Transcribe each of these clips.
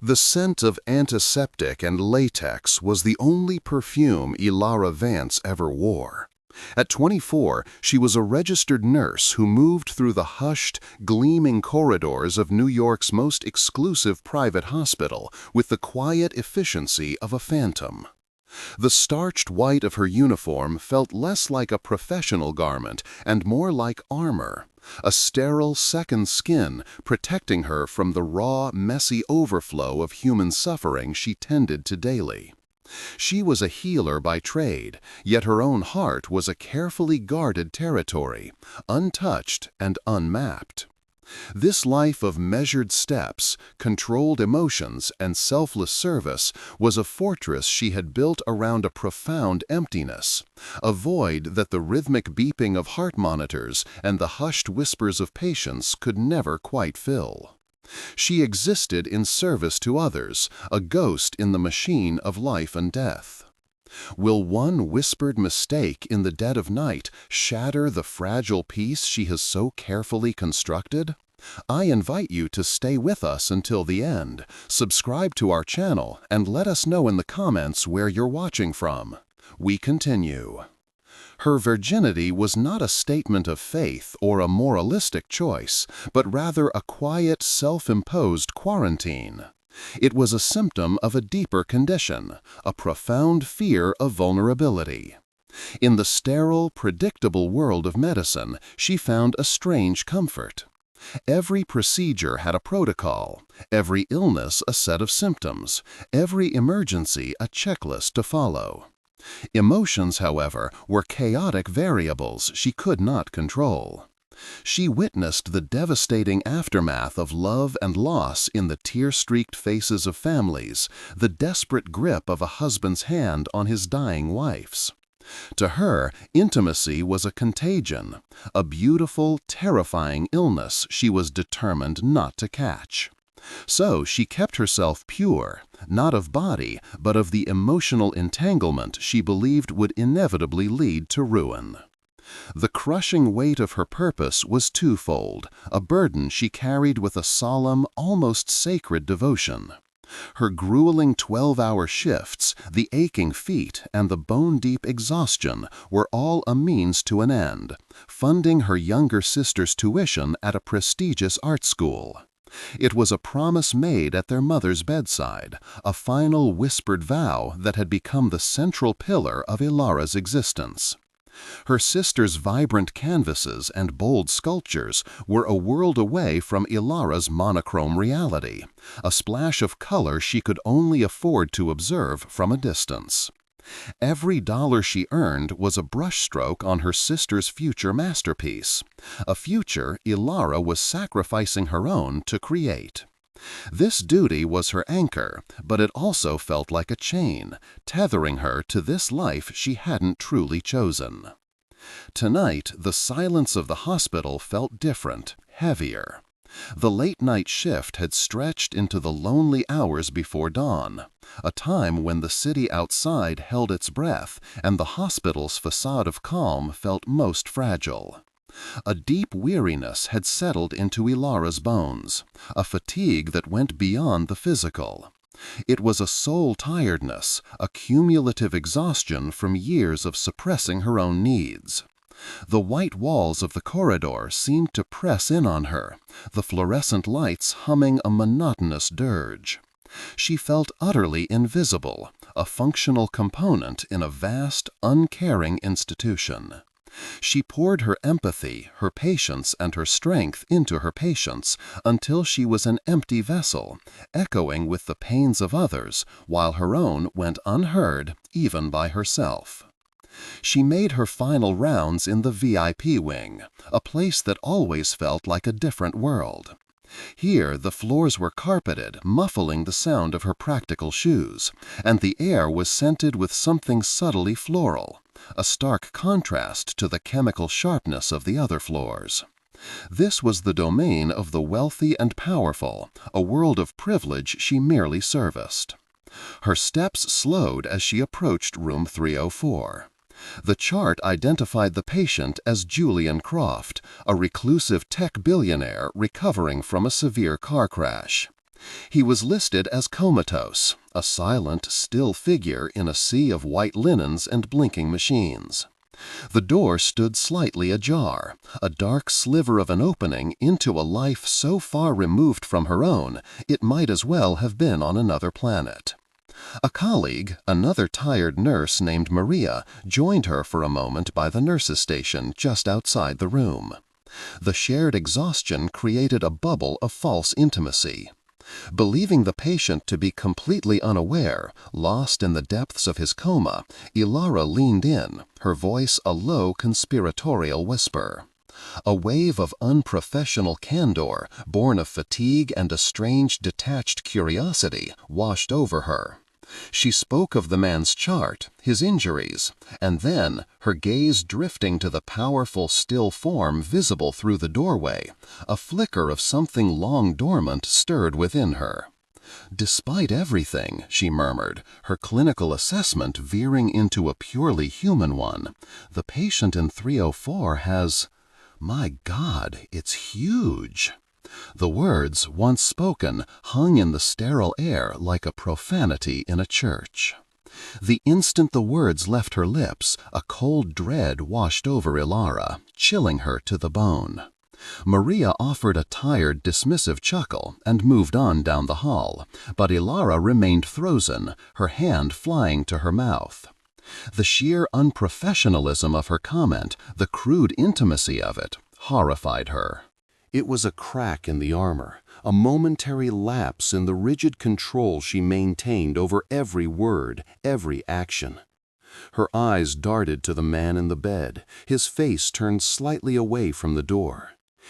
The scent of antiseptic and latex was the only perfume Ilara Vance ever wore. At 24, she was a registered nurse who moved through the hushed, gleaming corridors of New York's most exclusive private hospital with the quiet efficiency of a phantom. The starched white of her uniform felt less like a professional garment and more like armor, a sterile second skin protecting her from the raw, messy overflow of human suffering she tended to daily. She was a healer by trade, yet her own heart was a carefully guarded territory, untouched and unmapped. This life of measured steps, controlled emotions, and selfless service was a fortress she had built around a profound emptiness, a void that the rhythmic beeping of heart monitors and the hushed whispers of patients could never quite fill. She existed in service to others, a ghost in the machine of life and death. Will one whispered mistake in the dead of night shatter the fragile peace she has so carefully constructed? I invite you to stay with us until the end, subscribe to our channel, and let us know in the comments where you're watching from. We continue. Her virginity was not a statement of faith or a moralistic choice, but rather a quiet, self-imposed quarantine. It was a symptom of a deeper condition, a profound fear of vulnerability. In the sterile, predictable world of medicine, she found a strange comfort. Every procedure had a protocol, every illness a set of symptoms, every emergency a checklist to follow. Emotions, however, were chaotic variables she could not control. She witnessed the devastating aftermath of love and loss in the tear-streaked faces of families, the desperate grip of a husband's hand on his dying wife's. To her, intimacy was a contagion, a beautiful, terrifying illness she was determined not to catch. So she kept herself pure, not of body, but of the emotional entanglement she believed would inevitably lead to ruin. The crushing weight of her purpose was twofold, a burden she carried with a solemn, almost sacred devotion. Her grueling 12-hour shifts, the aching feet, and the bone-deep exhaustion were all a means to an end, funding her younger sister's tuition at a prestigious art school. It was a promise made at their mother's bedside, a final whispered vow that had become the central pillar of Ilara's existence. Her sister's vibrant canvases and bold sculptures were a world away from Ilara's monochrome reality, a splash of color she could only afford to observe from a distance. Every dollar she earned was a brushstroke on her sister's future masterpiece, a future Ilara was sacrificing her own to create. This duty was her anchor, but it also felt like a chain, tethering her to this life she hadn't truly chosen. Tonight, the silence of the hospital felt different, heavier. The late-night shift had stretched into the lonely hours before dawn, a time when the city outside held its breath and the hospital's facade of calm felt most fragile. A deep weariness had settled into Ilara's bones, a fatigue that went beyond the physical. It was a soul tiredness, a cumulative exhaustion from years of suppressing her own needs. The white walls of the corridor seemed to press in on her, the fluorescent lights humming a monotonous dirge. She felt utterly invisible, a functional component in a vast, uncaring institution. She poured her empathy, her patience, and her strength into her patients until she was an empty vessel, echoing with the pains of others, while her own went unheard even by herself. She made her final rounds in the VIP wing, a place that always felt like a different world. Here the floors were carpeted, muffling the sound of her practical shoes, and the air was scented with something subtly floral, a stark contrast to the chemical sharpness of the other floors. This was the domain of the wealthy and powerful, a world of privilege she merely serviced. Her steps slowed as she approached room 304. The chart identified the patient as Julian Croft, a reclusive tech billionaire recovering from a severe car crash. He was listed as comatose, a silent, still figure in a sea of white linens and blinking machines. The door stood slightly ajar, a dark sliver of an opening into a life so far removed from her own it might as well have been on another planet. A colleague, another tired nurse named Maria, joined her for a moment by the nurses' station just outside the room. The shared exhaustion created a bubble of false intimacy. Believing the patient to be completely unaware, lost in the depths of his coma, Ilara leaned in, her voice a low conspiratorial whisper. A wave of unprofessional candor, born of fatigue and a strange detached curiosity, washed over her. She spoke of the man's chart, his injuries, and then, her gaze drifting to the powerful still form visible through the doorway, a flicker of something long dormant stirred within her. "Despite everything," she murmured, her clinical assessment veering into a purely human one, "the patient in 304 has... my God, it's huge." The words, once spoken, hung in the sterile air like a profanity in a church. The instant the words left her lips, a cold dread washed over Ilara, chilling her to the bone. Maria offered a tired, dismissive chuckle and moved on down the hall, but Ilara remained frozen, her hand flying to her mouth. The sheer unprofessionalism of her comment, the crude intimacy of it, horrified her. It was a crack in the armor, a momentary lapse in the rigid control she maintained over every word, every action. Her eyes darted to the man in the bed, his face turned slightly away from the door.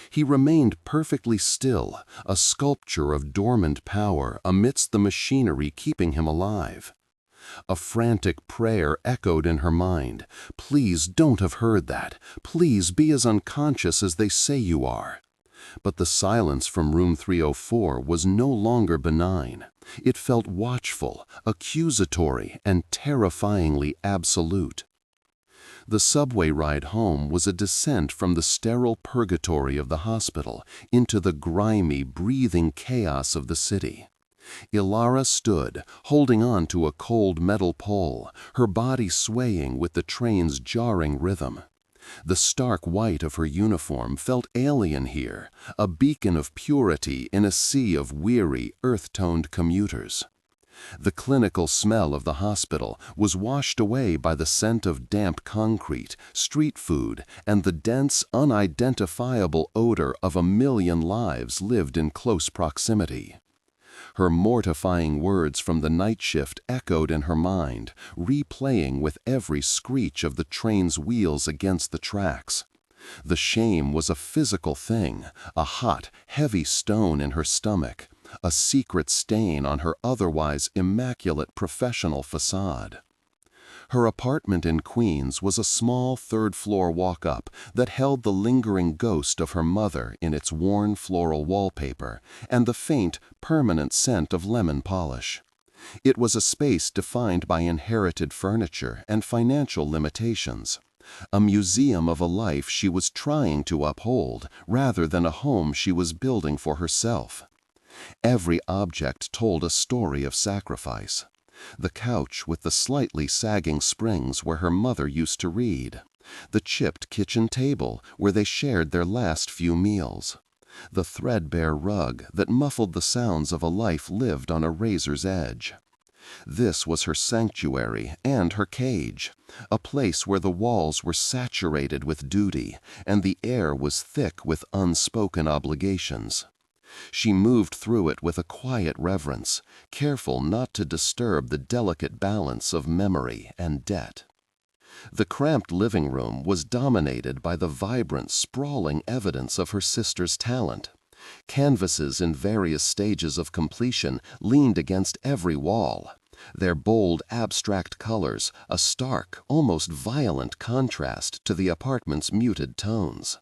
He remained perfectly still, a sculpture of dormant power amidst the machinery keeping him alive. A frantic prayer echoed in her mind. "Please don't have heard that. Please be as unconscious as they say you are." But the silence from room 304 was no longer benign. It felt watchful, accusatory, and terrifyingly absolute. The subway ride home was a descent from the sterile purgatory of the hospital into the grimy, breathing chaos of the city. Ilara stood, holding on to a cold metal pole, her body swaying with the train's jarring rhythm. The stark white of her uniform felt alien here, a beacon of purity in a sea of weary, earth-toned commuters. The clinical smell of the hospital was washed away by the scent of damp concrete, street food, and the dense, unidentifiable odor of 1,000,000 lives lived in close proximity. Her mortifying words from the night shift echoed in her mind, replaying with every screech of the train's wheels against the tracks. The shame was a physical thing, a hot, heavy stone in her stomach, a secret stain on her otherwise immaculate professional facade. Her apartment in Queens was a small third-floor walk-up that held the lingering ghost of her mother in its worn floral wallpaper and the faint, permanent scent of lemon polish. It was a space defined by inherited furniture and financial limitations, a museum of a life she was trying to uphold rather than a home she was building for herself. Every object told a story of sacrifice. The couch with the slightly sagging springs where her mother used to read, the chipped kitchen table where they shared their last few meals, the threadbare rug that muffled the sounds of a life lived on a razor's edge. This was her sanctuary and her cage, a place where the walls were saturated with duty and the air was thick with unspoken obligations. She moved through it with a quiet reverence, careful not to disturb the delicate balance of memory and debt. The cramped living room was dominated by the vibrant, sprawling evidence of her sister's talent. Canvases in various stages of completion leaned against every wall, their bold, abstract colors a stark, almost violent contrast to the apartment's muted tones.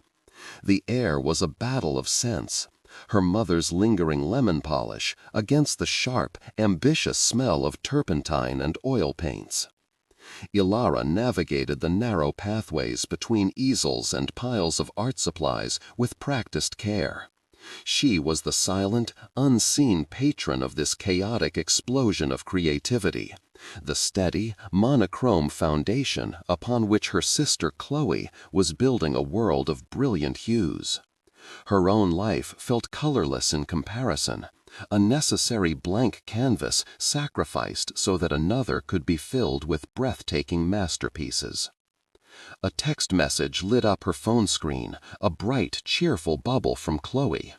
The air was a battle of scents, her mother's lingering lemon polish against the sharp, ambitious smell of turpentine and oil paints. Ilara navigated the narrow pathways between easels and piles of art supplies with practiced care. She was the silent, unseen patron of this chaotic explosion of creativity, the steady, monochrome foundation upon which her sister Chloe was building a world of brilliant hues. Her own life felt colorless in comparison, a necessary blank canvas sacrificed so that another could be filled with breathtaking masterpieces. A text message lit up her phone screen, a bright, cheerful bubble from Chloe.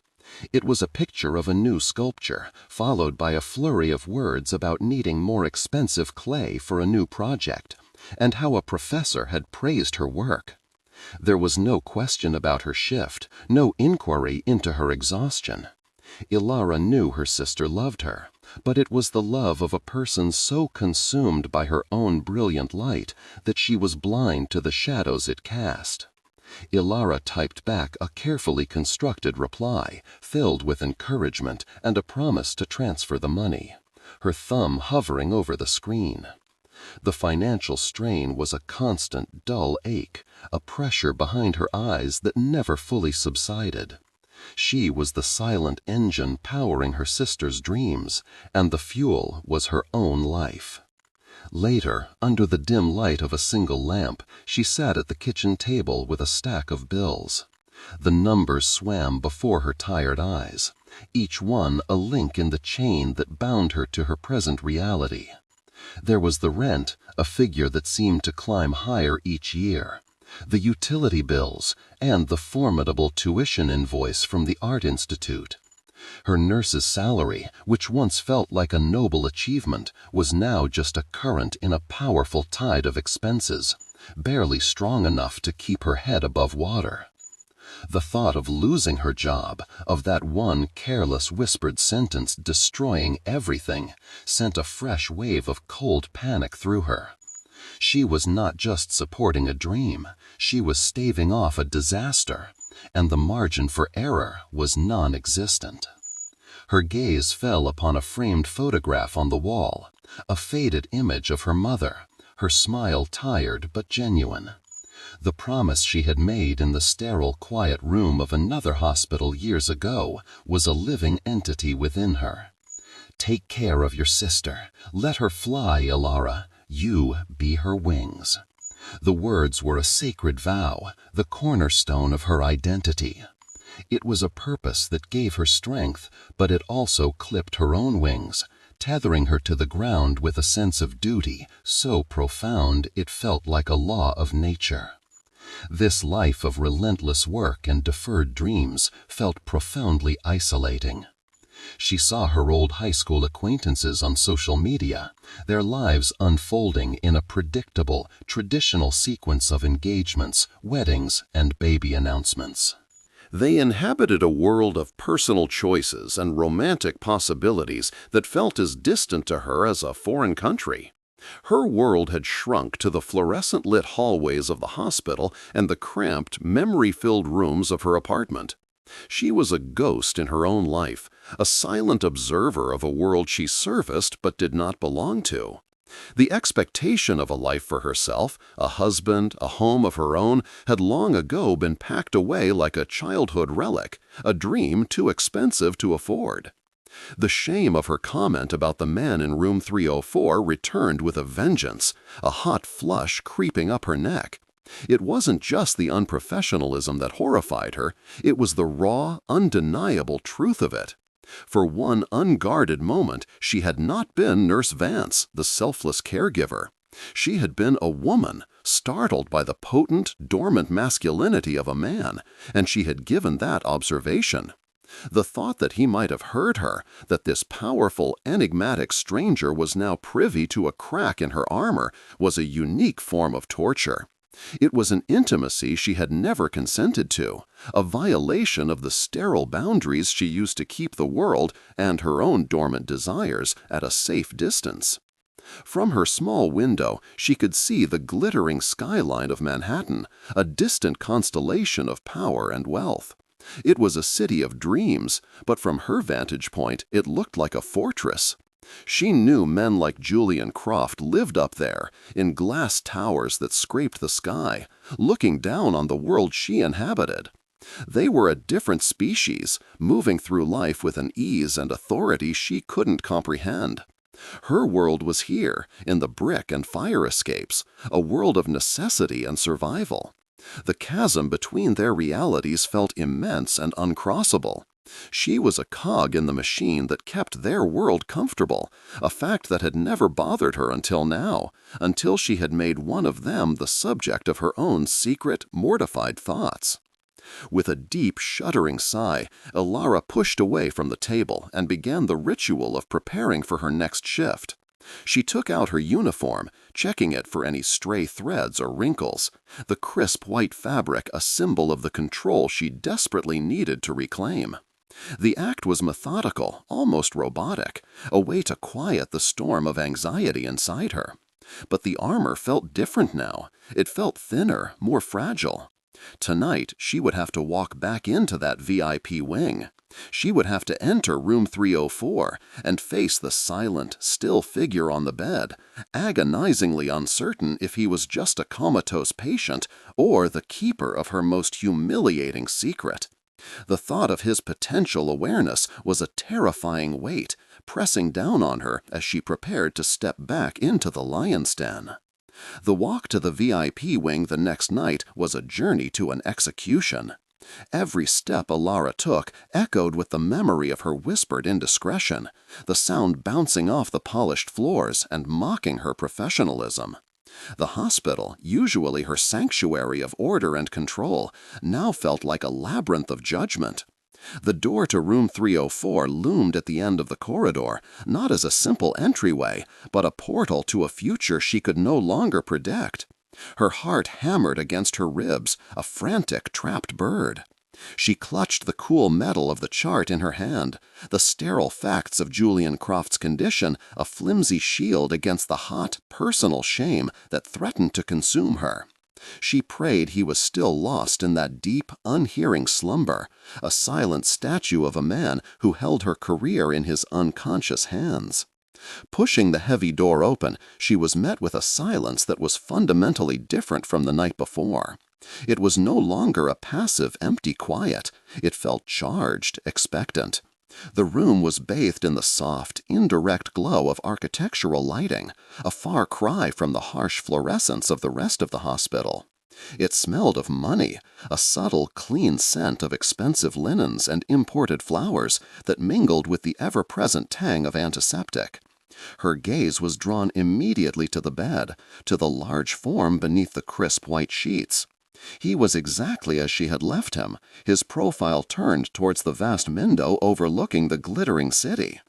It was a picture of a new sculpture, followed by a flurry of words about needing more expensive clay for a new project, and how a professor had praised her work. There was no question about her shift, no inquiry into her exhaustion. Ilara knew her sister loved her, but it was the love of a person so consumed by her own brilliant light that she was blind to the shadows it cast. Ilara typed back a carefully constructed reply, filled with encouragement and a promise to transfer the money, her thumb hovering over the screen. The financial strain was a constant, dull ache, a pressure behind her eyes that never fully subsided. She was the silent engine powering her sister's dreams, and the fuel was her own life. Later, under the dim light of a single lamp, she sat at the kitchen table with a stack of bills. The numbers swam before her tired eyes, each one a link in the chain that bound her to her present reality. There was the rent, a figure that seemed to climb higher each year, the utility bills, and the formidable tuition invoice from the Art Institute. Her nurse's salary, which once felt like a noble achievement, was now just a current in a powerful tide of expenses, barely strong enough to keep her head above water. The thought of losing her job, of that one careless whispered sentence destroying everything, sent a fresh wave of cold panic through her. She was not just supporting a dream, she was staving off a disaster, and the margin for error was non-existent. Her gaze fell upon a framed photograph on the wall, a faded image of her mother, her smile tired but genuine. The promise she had made in the sterile, quiet room of another hospital years ago was a living entity within her. "Take care of your sister. Let her fly, Ilara. You be her wings." The words were a sacred vow, the cornerstone of her identity. It was a purpose that gave her strength, but it also clipped her own wings, tethering her to the ground with a sense of duty so profound it felt like a law of nature. This life of relentless work and deferred dreams felt profoundly isolating. She saw her old high school acquaintances on social media, their lives unfolding in a predictable, traditional sequence of engagements, weddings, and baby announcements. They inhabited a world of personal choices and romantic possibilities that felt as distant to her as a foreign country. Her world had shrunk to the fluorescent-lit hallways of the hospital and the cramped, memory-filled rooms of her apartment. She was a ghost in her own life, a silent observer of a world she serviced but did not belong to. The expectation of a life for herself, a husband, a home of her own, had long ago been packed away like a childhood relic, a dream too expensive to afford. The shame of her comment about the man in room 304 returned with a vengeance, a hot flush creeping up her neck. It wasn't just the unprofessionalism that horrified her, it was the raw, undeniable truth of it. For one unguarded moment, she had not been Nurse Vance, the selfless caregiver. She had been a woman, startled by the potent, dormant masculinity of a man, and she had given that observation. The thought that he might have heard her, that this powerful, enigmatic stranger was now privy to a crack in her armor, was a unique form of torture. It was an intimacy she had never consented to, a violation of the sterile boundaries she used to keep the world and her own dormant desires at a safe distance. From her small window, she could see the glittering skyline of Manhattan, a distant constellation of power and wealth. It was a city of dreams, but from her vantage point, it looked like a fortress. She knew men like Julian Croft lived up there, in glass towers that scraped the sky, looking down on the world she inhabited. They were a different species, moving through life with an ease and authority she couldn't comprehend. Her world was here, in the brick and fire escapes, a world of necessity and survival. The chasm between their realities felt immense and uncrossable. She was a cog in the machine that kept their world comfortable, a fact that had never bothered her until now, until she had made one of them the subject of her own secret, mortified thoughts. With a deep, shuddering sigh, Ilara pushed away from the table and began the ritual of preparing for her next shift. She took out her uniform, checking it for any stray threads or wrinkles, the crisp white fabric a symbol of the control she desperately needed to reclaim. The act was methodical, almost robotic, a way to quiet the storm of anxiety inside her. But the armor felt different now. It felt thinner, more fragile. Tonight, she would have to walk back into that VIP wing. She would have to enter room 304 and face the silent, still figure on the bed, agonizingly uncertain if he was just a comatose patient or the keeper of her most humiliating secret. The thought of his potential awareness was a terrifying weight, pressing down on her as she prepared to step back into the lion's den. The walk to the VIP wing the next night was a journey to an execution. Every step Ilara took echoed with the memory of her whispered indiscretion, the sound bouncing off the polished floors and mocking her professionalism. The hospital, usually her sanctuary of order and control, now felt like a labyrinth of judgment. The door to room 304 loomed at the end of the corridor, not as a simple entryway, but a portal to a future she could no longer predict. Her heart hammered against her ribs, a frantic, trapped bird. She clutched the cool metal of the chart in her hand, the sterile facts of Julian Croft's condition a flimsy shield against the hot, personal shame that threatened to consume her. She prayed he was still lost in that deep, unhearing slumber, a silent statue of a man who held her career in his unconscious hands. Pushing the heavy door open, she was met with a silence that was fundamentally different from the night before. It was no longer a passive, empty quiet. It felt charged, expectant. The room was bathed in the soft, indirect glow of architectural lighting, a far cry from the harsh fluorescence of the rest of the hospital. It smelled of money, a subtle, clean scent of expensive linens and imported flowers that mingled with the ever-present tang of antiseptic. Her gaze was drawn immediately to the bed, to the large form beneath the crisp white sheets. He was exactly as she had left him, his profile turned towards the vast window overlooking the glittering city.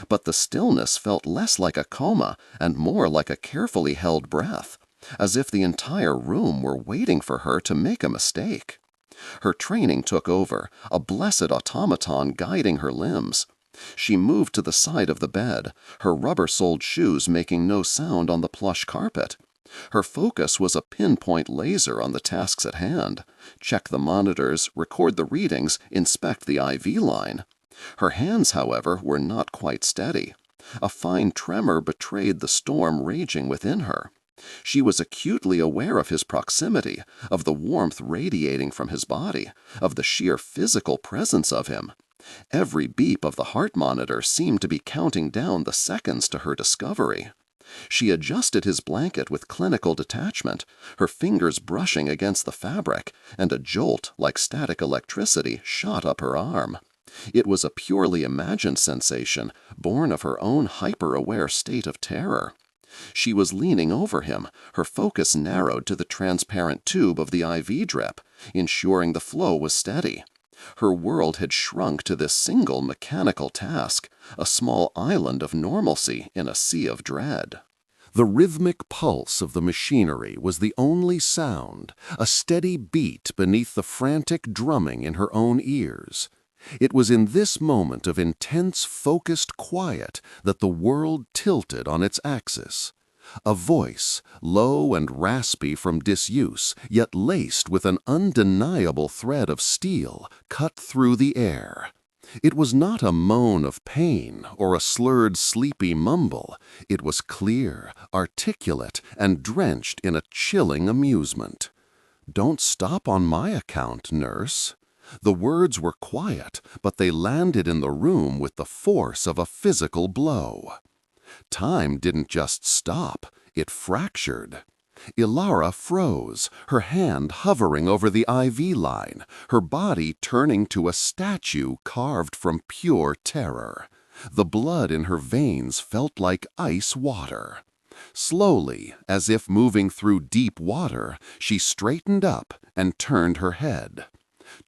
But the stillness felt less like a coma and more like a carefully held breath, as if the entire room were waiting for her to make a mistake. Her training took over, a blessed automaton guiding her limbs. She moved to the side of the bed, her rubber-soled shoes making no sound on the plush carpet. Her focus was a pinpoint laser on the tasks at hand. Check the monitors, record the readings, inspect the IV line. Her hands, however, were not quite steady. A fine tremor betrayed the storm raging within her. She was acutely aware of his proximity, of the warmth radiating from his body, of the sheer physical presence of him. Every beep of the heart monitor seemed to be counting down the seconds to her discovery. She adjusted his blanket with clinical detachment, her fingers brushing against the fabric, and a jolt like static electricity shot up her arm. It was a purely imagined sensation, born of her own hyper-aware state of terror. She was leaning over him, her focus narrowed to the transparent tube of the IV drip, ensuring the flow was steady. Her world had shrunk to this single mechanical task, a small island of normalcy in a sea of dread. The rhythmic pulse of the machinery was the only sound, a steady beat beneath the frantic drumming in her own ears. It was in this moment of intense, focused quiet that the world tilted on its axis. A voice, low and raspy from disuse, yet laced with an undeniable thread of steel, cut through the air. It was not a moan of pain or a slurred, sleepy mumble. It was clear, articulate, and drenched in a chilling amusement. "Don't stop on my account, nurse." The words were quiet, but they landed in the room with the force of a physical blow. Time didn't just stop, it fractured. Ilara froze, her hand hovering over the IV line, her body turning to a statue carved from pure terror. The blood in her veins felt like ice water. Slowly, as if moving through deep water, she straightened up and turned her head.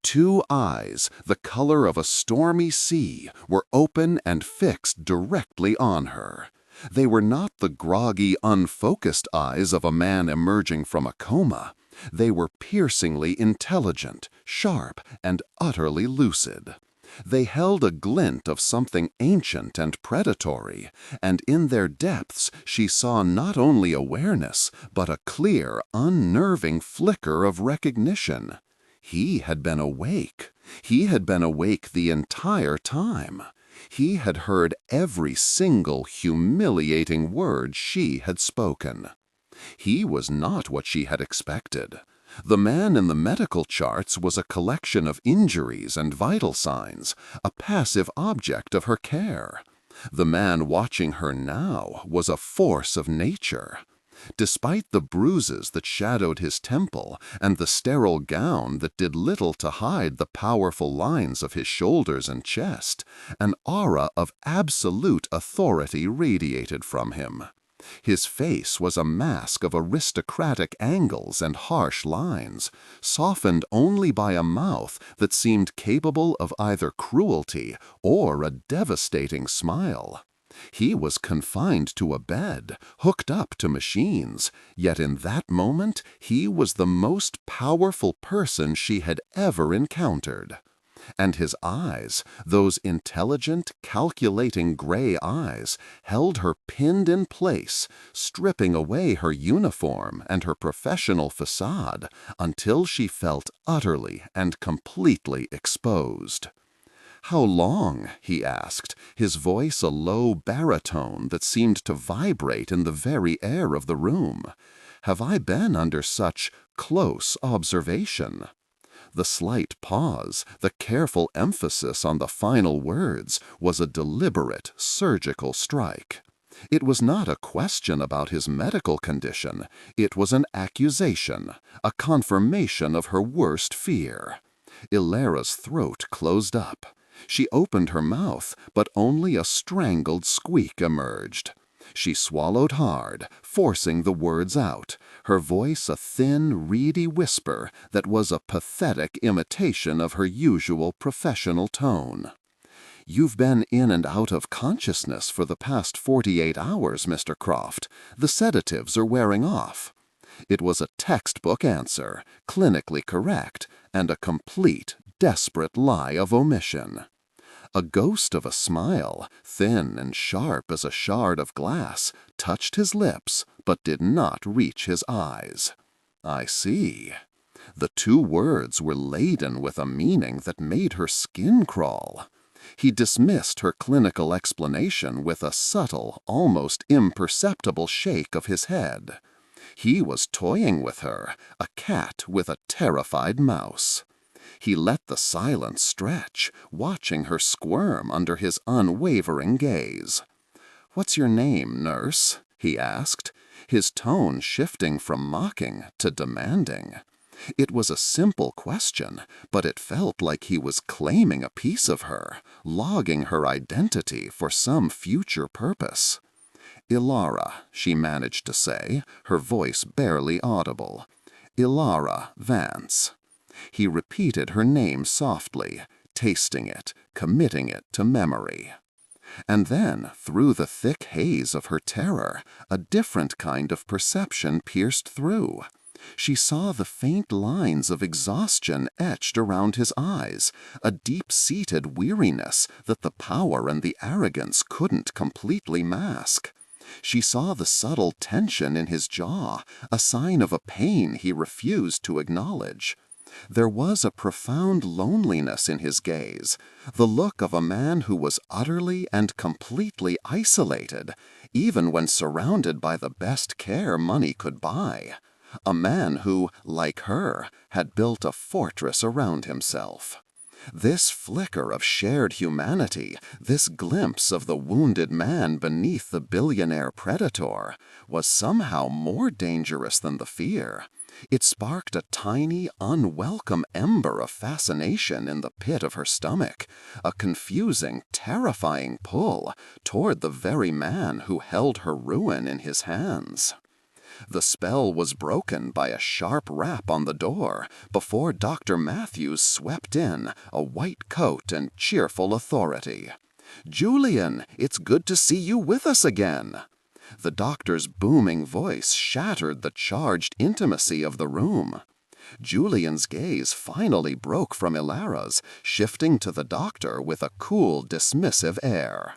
Two eyes, the color of a stormy sea, were open and fixed directly on her. They were not the groggy, unfocused eyes of a man emerging from a coma. They were piercingly intelligent, sharp, and utterly lucid. They held a glint of something ancient and predatory, and in their depths she saw not only awareness, but a clear, unnerving flicker of recognition. He had been awake. He had been awake the entire time. He had heard every single humiliating word she had spoken. He was not what she had expected. The man in the medical charts was a collection of injuries and vital signs, a passive object of her care. The man watching her now was a force of nature. Despite the bruises that shadowed his temple and the sterile gown that did little to hide the powerful lines of his shoulders and chest, an aura of absolute authority radiated from him. His face was a mask of aristocratic angles and harsh lines, softened only by a mouth that seemed capable of either cruelty or a devastating smile. He was confined to a bed, hooked up to machines, yet in that moment he was the most powerful person she had ever encountered. And his eyes, those intelligent, calculating gray eyes, held her pinned in place, stripping away her uniform and her professional facade until she felt utterly and completely exposed. "How long?" he asked, his voice a low baritone that seemed to vibrate in the very air of the room. "Have I been under such close observation?" The slight pause, the careful emphasis on the final words, was a deliberate, surgical strike. It was not a question about his medical condition. It was an accusation, a confirmation of her worst fear. Ilara's throat closed up. She opened her mouth, but only a strangled squeak emerged. She swallowed hard, forcing the words out, her voice a thin, reedy whisper that was a pathetic imitation of her usual professional tone. "You've been in and out of consciousness for the past 48 hours, Mr. Croft. The sedatives are wearing off." It was a textbook answer, clinically correct, and a complete, desperate lie of omission. A ghost of a smile, thin and sharp as a shard of glass, touched his lips, but did not reach his eyes. "I see." The two words were laden with a meaning that made her skin crawl. He dismissed her clinical explanation with a subtle, almost imperceptible shake of his head. He was toying with her, a cat with a terrified mouse. He let the silence stretch, watching her squirm under his unwavering gaze. "What's your name, nurse?" he asked, his tone shifting from mocking to demanding. It was a simple question, but it felt like he was claiming a piece of her, logging her identity for some future purpose. "Ilara," she managed to say, her voice barely audible. "Ilara Vance." He repeated her name softly, tasting it, committing it to memory. And then, through the thick haze of her terror, a different kind of perception pierced through. She saw the faint lines of exhaustion etched around his eyes, a deep-seated weariness that the power and the arrogance couldn't completely mask. She saw the subtle tension in his jaw, a sign of a pain he refused to acknowledge. There was a profound loneliness in his gaze, the look of a man who was utterly and completely isolated, even when surrounded by the best care money could buy. A man who, like her, had built a fortress around himself. This flicker of shared humanity, this glimpse of the wounded man beneath the billionaire predator, was somehow more dangerous than the fear. It sparked a tiny, unwelcome ember of fascination in the pit of her stomach, a confusing, terrifying pull toward the very man who held her ruin in his hands. The spell was broken by a sharp rap on the door before Dr. Matthews swept in, a white coat and cheerful authority. "Julian, it's good to see you with us again." The doctor's booming voice shattered the charged intimacy of the room. Julian's gaze finally broke from Ilara's, shifting to the doctor with a cool, dismissive air.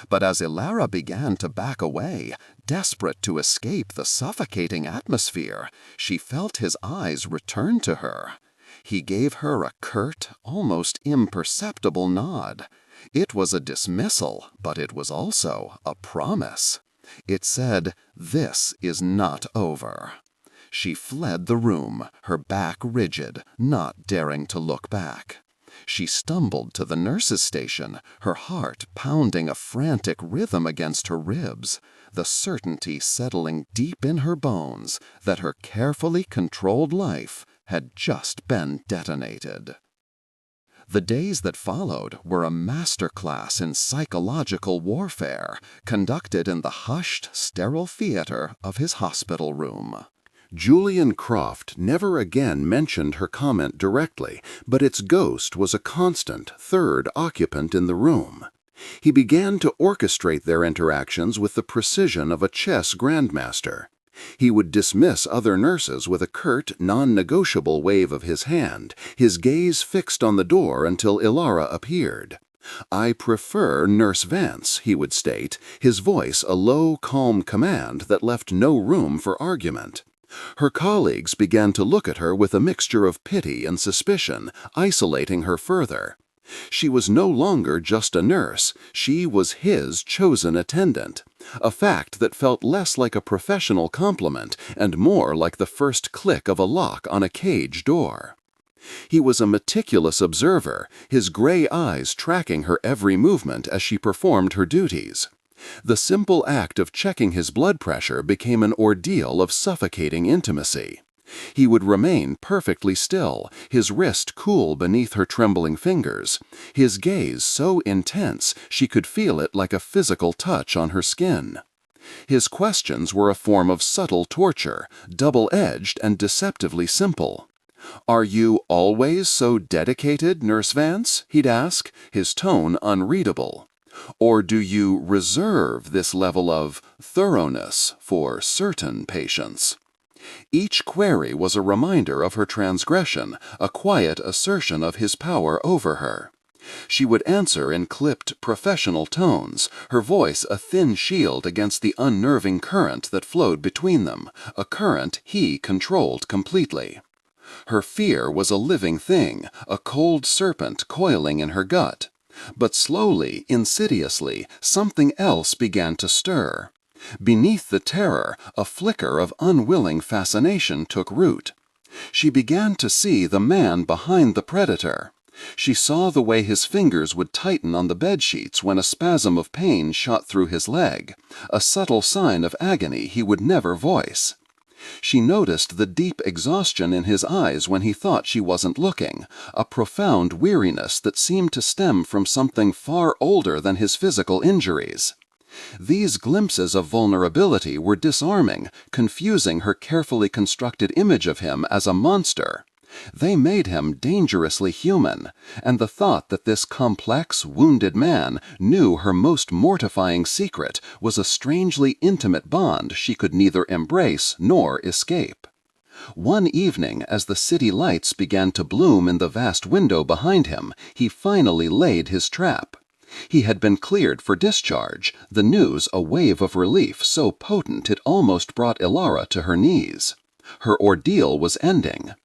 But as Ilara began to back away, desperate to escape the suffocating atmosphere, she felt his eyes return to her. He gave her a curt, almost imperceptible nod. It was a dismissal, but it was also a promise. It said, "This is not over." She fled the room, her back rigid, not daring to look back. She stumbled to the nurse's station, her heart pounding a frantic rhythm against her ribs, the certainty settling deep in her bones that her carefully controlled life had just been detonated. The days that followed were a masterclass in psychological warfare, conducted in the hushed, sterile theater of his hospital room. Julian Croft never again mentioned her comment directly, but its ghost was a constant third occupant in the room. He began to orchestrate their interactions with the precision of a chess grandmaster. He would dismiss other nurses with a curt, non-negotiable wave of his hand, his gaze fixed on the door until Ilara appeared. "I prefer Nurse Vance," he would state, his voice a low, calm command that left no room for argument. Her colleagues began to look at her with a mixture of pity and suspicion, isolating her further. She was no longer just a nurse, she was his chosen attendant, a fact that felt less like a professional compliment and more like the first click of a lock on a cage door. He was a meticulous observer, his gray eyes tracking her every movement as she performed her duties. The simple act of checking his blood pressure became an ordeal of suffocating intimacy. He would remain perfectly still, his wrist cool beneath her trembling fingers, his gaze so intense she could feel it like a physical touch on her skin. His questions were a form of subtle torture, double-edged and deceptively simple. "Are you always so dedicated, Nurse Vance?" he'd ask, his tone unreadable. "Or do you reserve this level of thoroughness for certain patients?" Each query was a reminder of her transgression, a quiet assertion of his power over her. She would answer in clipped, professional tones, her voice a thin shield against the unnerving current that flowed between them, a current he controlled completely. Her fear was a living thing, a cold serpent coiling in her gut. But slowly, insidiously, something else began to stir. Beneath the terror, a flicker of unwilling fascination took root. She began to see the man behind the predator. She saw the way his fingers would tighten on the bedsheets when a spasm of pain shot through his leg, a subtle sign of agony he would never voice. She noticed the deep exhaustion in his eyes when he thought she wasn't looking, a profound weariness that seemed to stem from something far older than his physical injuries. These glimpses of vulnerability were disarming, confusing her carefully constructed image of him as a monster. They made him dangerously human, and the thought that this complex, wounded man knew her most mortifying secret was a strangely intimate bond she could neither embrace nor escape. One evening, as the city lights began to bloom in the vast window behind him, he finally laid his trap. He had been cleared for discharge, the news a wave of relief so potent it almost brought Ilara to her knees. Her ordeal was ending.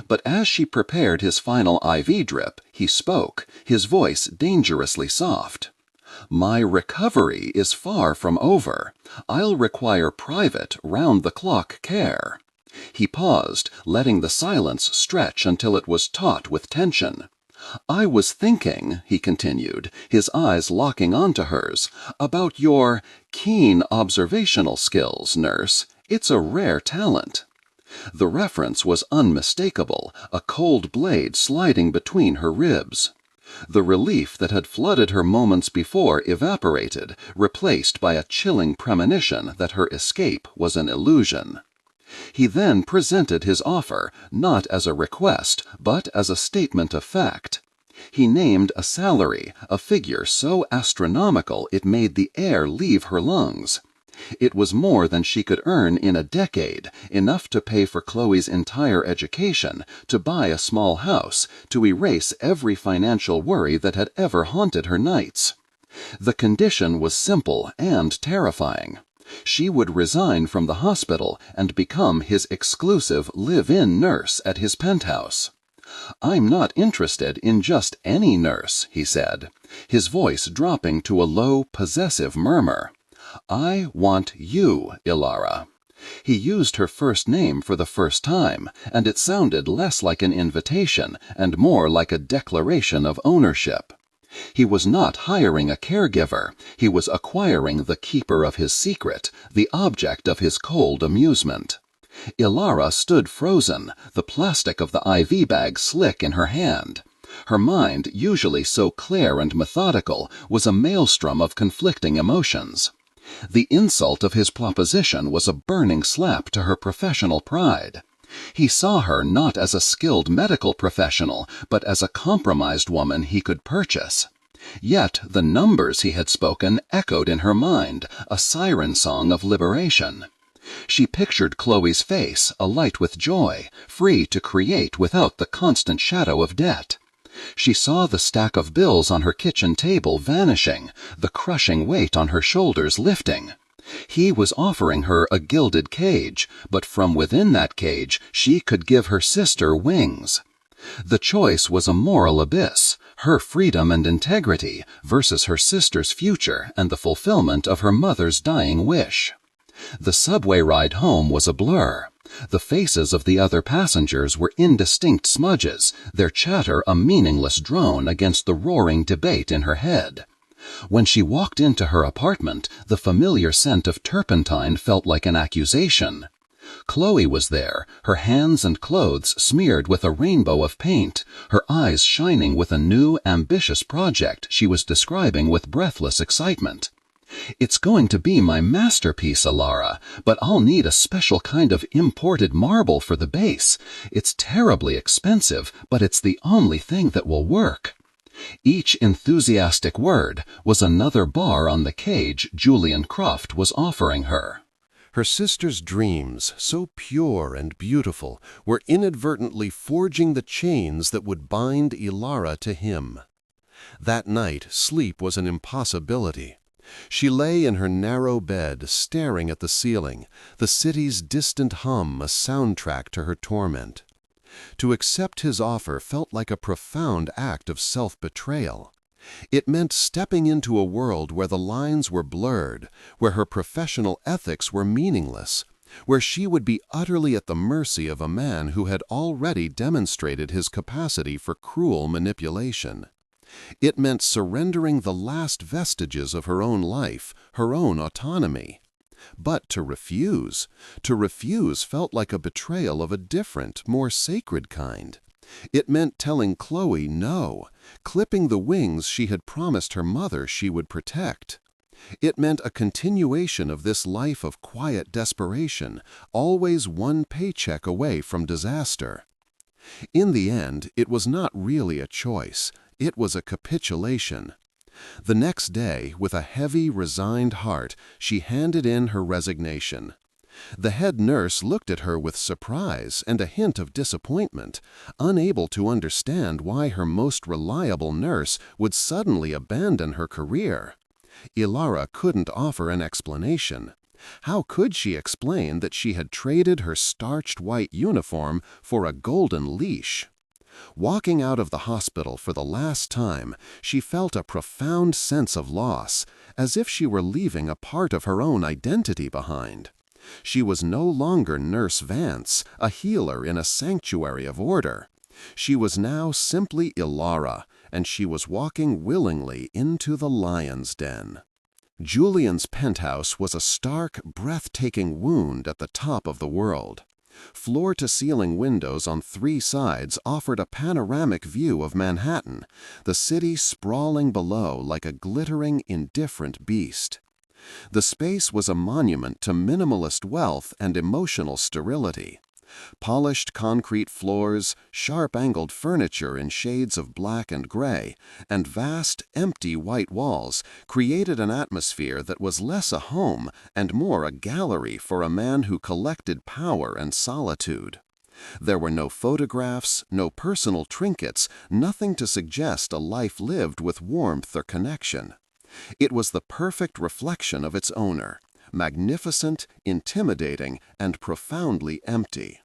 But as she prepared his final IV drip, he spoke, his voice dangerously soft. "My recovery is far from over. I'll require private, round-the-clock care." He paused, letting the silence stretch until it was taut with tension. "I was thinking," he continued, his eyes locking onto hers, "about your keen observational skills, nurse. It's a rare talent." The reference was unmistakable, a cold blade sliding between her ribs. The relief that had flooded her moments before evaporated, replaced by a chilling premonition that her escape was an illusion. He then presented his offer, not as a request, but as a statement of fact. He named a salary, a figure so astronomical it made the air leave her lungs. It was more than she could earn in a decade, enough to pay for Chloe's entire education, to buy a small house, to erase every financial worry that had ever haunted her nights. The condition was simple and terrifying. She would resign from the hospital and become his exclusive live-in nurse at his penthouse. "I'm not interested in just any nurse," he said, his voice dropping to a low, possessive murmur. "I want you, Ilara." He used her first name for the first time, and it sounded less like an invitation and more like a declaration of ownership. He was not hiring a caregiver, he was acquiring the keeper of his secret, the object of his cold amusement. Ilara stood frozen, the plastic of the IV bag slick in her hand. Her mind, usually so clear and methodical, was a maelstrom of conflicting emotions. The insult of his proposition was a burning slap to her professional pride. He saw her not as a skilled medical professional, but as a compromised woman he could purchase. Yet the numbers he had spoken echoed in her mind, a siren song of liberation. She pictured Chloe's face, alight with joy, free to create without the constant shadow of debt. She saw the stack of bills on her kitchen table vanishing, the crushing weight on her shoulders lifting. He was offering her a gilded cage, but from within that cage she could give her sister wings. The choice was a moral abyss, her freedom and integrity versus her sister's future and the fulfillment of her mother's dying wish. The subway ride home was a blur. The faces of the other passengers were indistinct smudges, their chatter a meaningless drone against the roaring debate in her head. When she walked into her apartment, the familiar scent of turpentine felt like an accusation. Chloe was there, her hands and clothes smeared with a rainbow of paint, her eyes shining with a new, ambitious project she was describing with breathless excitement. "It's going to be my masterpiece, Ilara, but I'll need a special kind of imported marble for the base. It's terribly expensive, but it's the only thing that will work." Each enthusiastic word was another bar on the cage Julian Croft was offering her. Her sister's dreams, so pure and beautiful, were inadvertently forging the chains that would bind Ilara to him. That night, sleep was an impossibility. She lay in her narrow bed, staring at the ceiling, the city's distant hum a soundtrack to her torment. To accept his offer felt like a profound act of self-betrayal. It meant stepping into a world where the lines were blurred, where her professional ethics were meaningless, where she would be utterly at the mercy of a man who had already demonstrated his capacity for cruel manipulation. It meant surrendering the last vestiges of her own life, her own autonomy. But to refuse felt like a betrayal of a different, more sacred kind. It meant telling Chloe no, clipping the wings she had promised her mother she would protect. It meant a continuation of this life of quiet desperation, always one paycheck away from disaster. In the end, it was not really a choice. It was a capitulation. The next day, with a heavy, resigned heart, she handed in her resignation. The head nurse looked at her with surprise and a hint of disappointment, unable to understand why her most reliable nurse would suddenly abandon her career. Ilara couldn't offer an explanation. How could she explain that she had traded her starched white uniform for a golden leash? Walking out of the hospital for the last time, she felt a profound sense of loss, as if she were leaving a part of her own identity behind. She was no longer Nurse Vance, a healer in a sanctuary of order. She was now simply Ilara, and she was walking willingly into the lion's den. Julian's penthouse was a stark, breathtaking wound at the top of the world. Floor-to-ceiling windows on 3 sides offered a panoramic view of Manhattan, the city sprawling below like a glittering, indifferent beast. The space was a monument to minimalist wealth and emotional sterility. Polished concrete floors, sharp-angled furniture in shades of black and gray, and vast, empty white walls created an atmosphere that was less a home and more a gallery for a man who collected power and solitude. There were no photographs, no personal trinkets, nothing to suggest a life lived with warmth or connection. It was the perfect reflection of its owner, magnificent, intimidating, and profoundly empty.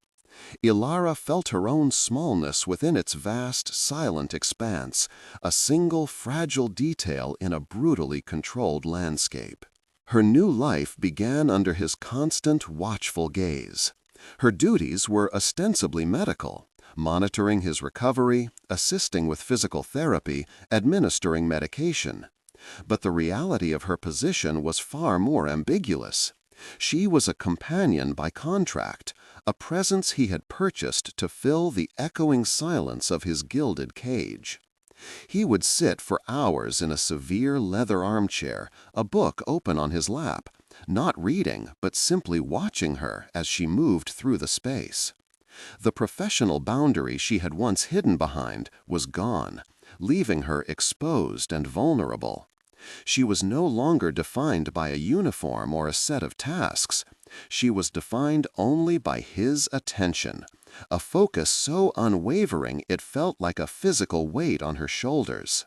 Ilara felt her own smallness within its vast, silent expanse, a single fragile detail in a brutally controlled landscape. Her new life began under his constant, watchful gaze. Her duties were ostensibly medical, monitoring his recovery, assisting with physical therapy, administering medication. But the reality of her position was far more ambiguous. She was a companion by contract, a presence he had purchased to fill the echoing silence of his gilded cage. He would sit for hours in a severe leather armchair, a book open on his lap, not reading but simply watching her as she moved through the space. The professional boundary she had once hidden behind was gone, leaving her exposed and vulnerable. She was no longer defined by a uniform or a set of tasks. She was defined only by his attention, a focus so unwavering it felt like a physical weight on her shoulders.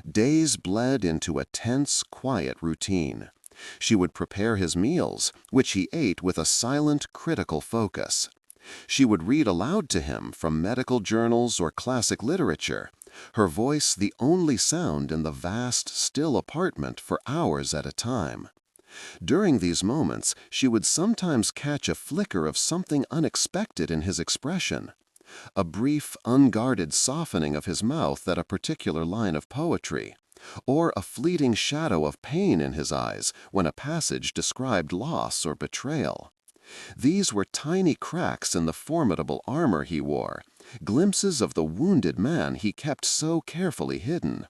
Days bled into a tense, quiet routine. She would prepare his meals, which he ate with a silent, critical focus. She would read aloud to him from medical journals or classic literature, her voice the only sound in the vast, still apartment for hours at a time. During these moments, she would sometimes catch a flicker of something unexpected in his expression, a brief, unguarded softening of his mouth at a particular line of poetry, or a fleeting shadow of pain in his eyes when a passage described loss or betrayal. These were tiny cracks in the formidable armor he wore, glimpses of the wounded man he kept so carefully hidden.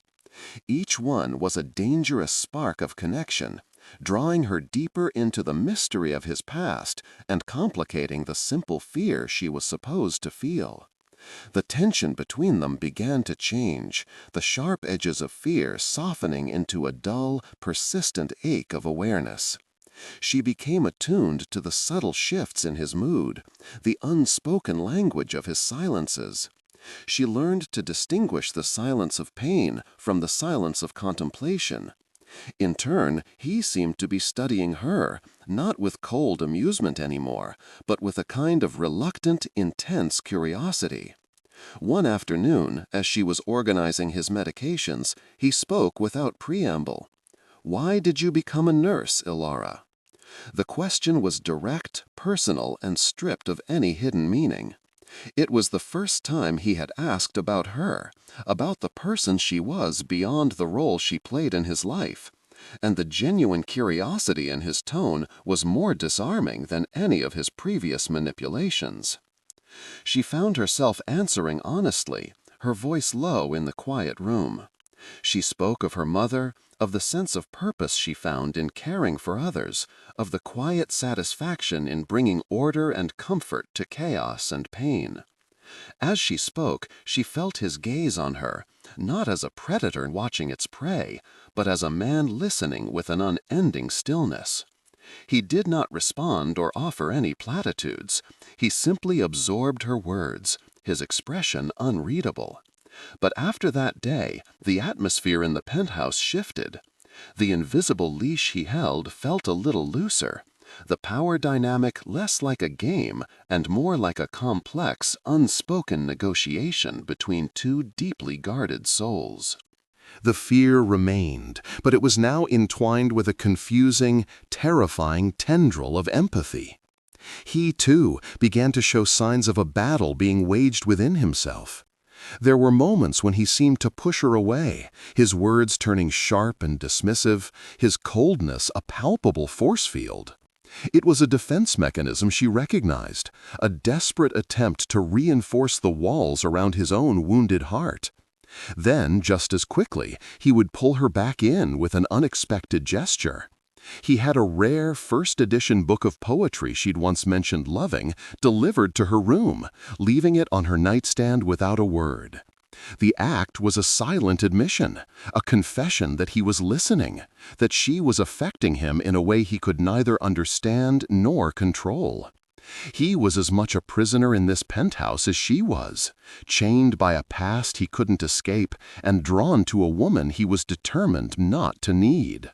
Each one was a dangerous spark of connection, drawing her deeper into the mystery of his past and complicating the simple fear she was supposed to feel. The tension between them began to change, the sharp edges of fear softening into a dull, persistent ache of awareness. She became attuned to the subtle shifts in his mood, the unspoken language of his silences. She learned to distinguish the silence of pain from the silence of contemplation. In turn, he seemed to be studying her, not with cold amusement anymore, but with a kind of reluctant, intense curiosity. One afternoon, as she was organizing his medications, he spoke without preamble. "Why did you become a nurse, Ilara?" The question was direct, personal, and stripped of any hidden meaning. It was the first time he had asked about her, about the person she was beyond the role she played in his life, and the genuine curiosity in his tone was more disarming than any of his previous manipulations. She found herself answering honestly, her voice low in the quiet room. She spoke of her mother, of the sense of purpose she found in caring for others, of the quiet satisfaction in bringing order and comfort to chaos and pain. As she spoke, she felt his gaze on her, not as a predator watching its prey, but as a man listening with an unending stillness. He did not respond or offer any platitudes. He simply absorbed her words, his expression unreadable. But after that day, the atmosphere in the penthouse shifted. The invisible leash he held felt a little looser, the power dynamic less like a game and more like a complex, unspoken negotiation between two deeply guarded souls. The fear remained, but it was now entwined with a confusing, terrifying tendril of empathy. He, too, began to show signs of a battle being waged within himself. There were moments when he seemed to push her away, his words turning sharp and dismissive, his coldness a palpable force field. It was a defense mechanism she recognized, a desperate attempt to reinforce the walls around his own wounded heart. Then, just as quickly, he would pull her back in with an unexpected gesture. He had a rare first-edition book of poetry she'd once mentioned loving delivered to her room, leaving it on her nightstand without a word. The act was a silent admission, a confession that he was listening, that she was affecting him in a way he could neither understand nor control. He was as much a prisoner in this penthouse as she was, chained by a past he couldn't escape and drawn to a woman he was determined not to need.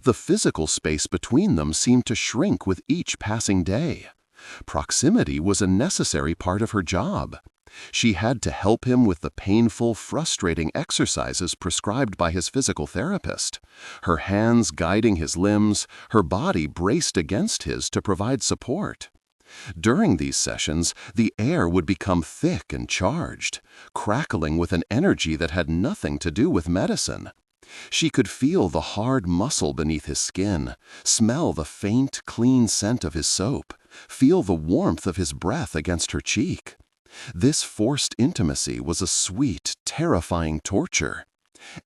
The physical space between them seemed to shrink with each passing day. Proximity was a necessary part of her job. She had to help him with the painful, frustrating exercises prescribed by his physical therapist, her hands guiding his limbs, her body braced against his to provide support. During these sessions, the air would become thick and charged, crackling with an energy that had nothing to do with medicine. She could feel the hard muscle beneath his skin, smell the faint, clean scent of his soap, feel the warmth of his breath against her cheek. This forced intimacy was a sweet, terrifying torture.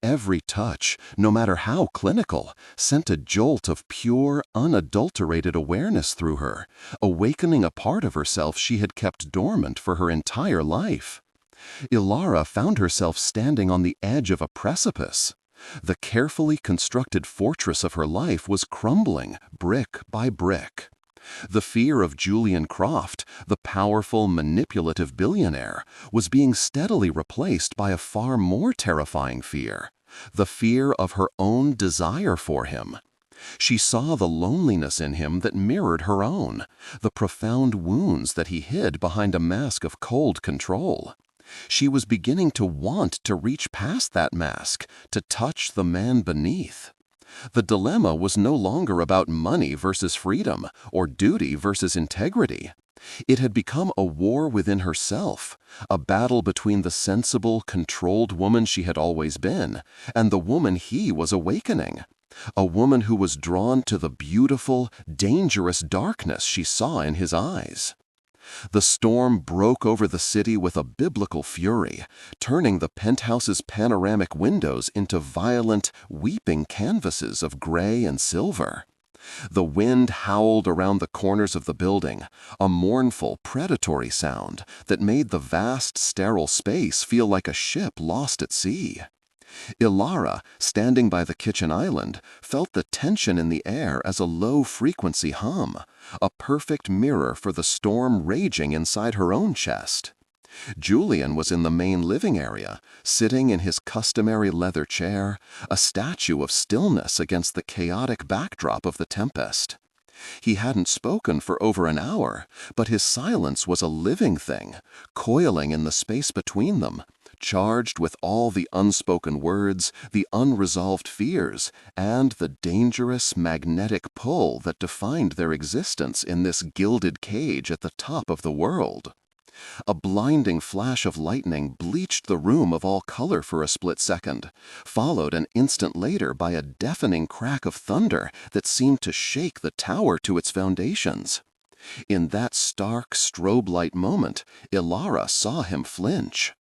Every touch, no matter how clinical, sent a jolt of pure, unadulterated awareness through her, awakening a part of herself she had kept dormant for her entire life. Ilara found herself standing on the edge of a precipice. The carefully constructed fortress of her life was crumbling, brick by brick. The fear of Julian Croft, the powerful, manipulative billionaire, was being steadily replaced by a far more terrifying fear, the fear of her own desire for him. She saw the loneliness in him that mirrored her own, the profound wounds that he hid behind a mask of cold control. She was beginning to want to reach past that mask, to touch the man beneath. The dilemma was no longer about money versus freedom, or duty versus integrity. It had become a war within herself, a battle between the sensible, controlled woman she had always been, and the woman he was awakening. A woman who was drawn to the beautiful, dangerous darkness she saw in his eyes. The storm broke over the city with a biblical fury, turning the penthouse's panoramic windows into violent, weeping canvases of gray and silver. The wind howled around the corners of the building, a mournful, predatory sound that made the vast, sterile space feel like a ship lost at sea. Ilara, standing by the kitchen island, felt the tension in the air as a low-frequency hum, a perfect mirror for the storm raging inside her own chest. Julian was in the main living area, sitting in his customary leather chair, a statue of stillness against the chaotic backdrop of the tempest. He hadn't spoken for over an hour, but his silence was a living thing, coiling in the space between them, charged with all the unspoken words, the unresolved fears, and the dangerous magnetic pull that defined their existence in this gilded cage at the top of the world. A blinding flash of lightning bleached the room of all color for a split second, followed an instant later by a deafening crack of thunder that seemed to shake the tower to its foundations. In that stark strobe light moment, Ilara saw him flinch.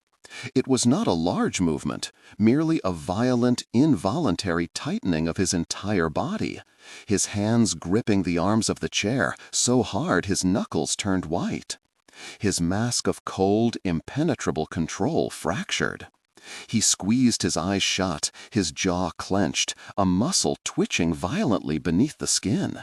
It was not a large movement, merely a violent, involuntary tightening of his entire body, his hands gripping the arms of the chair so hard his knuckles turned white. His mask of cold, impenetrable control fractured. He squeezed his eyes shut, his jaw clenched, a muscle twitching violently beneath the skin.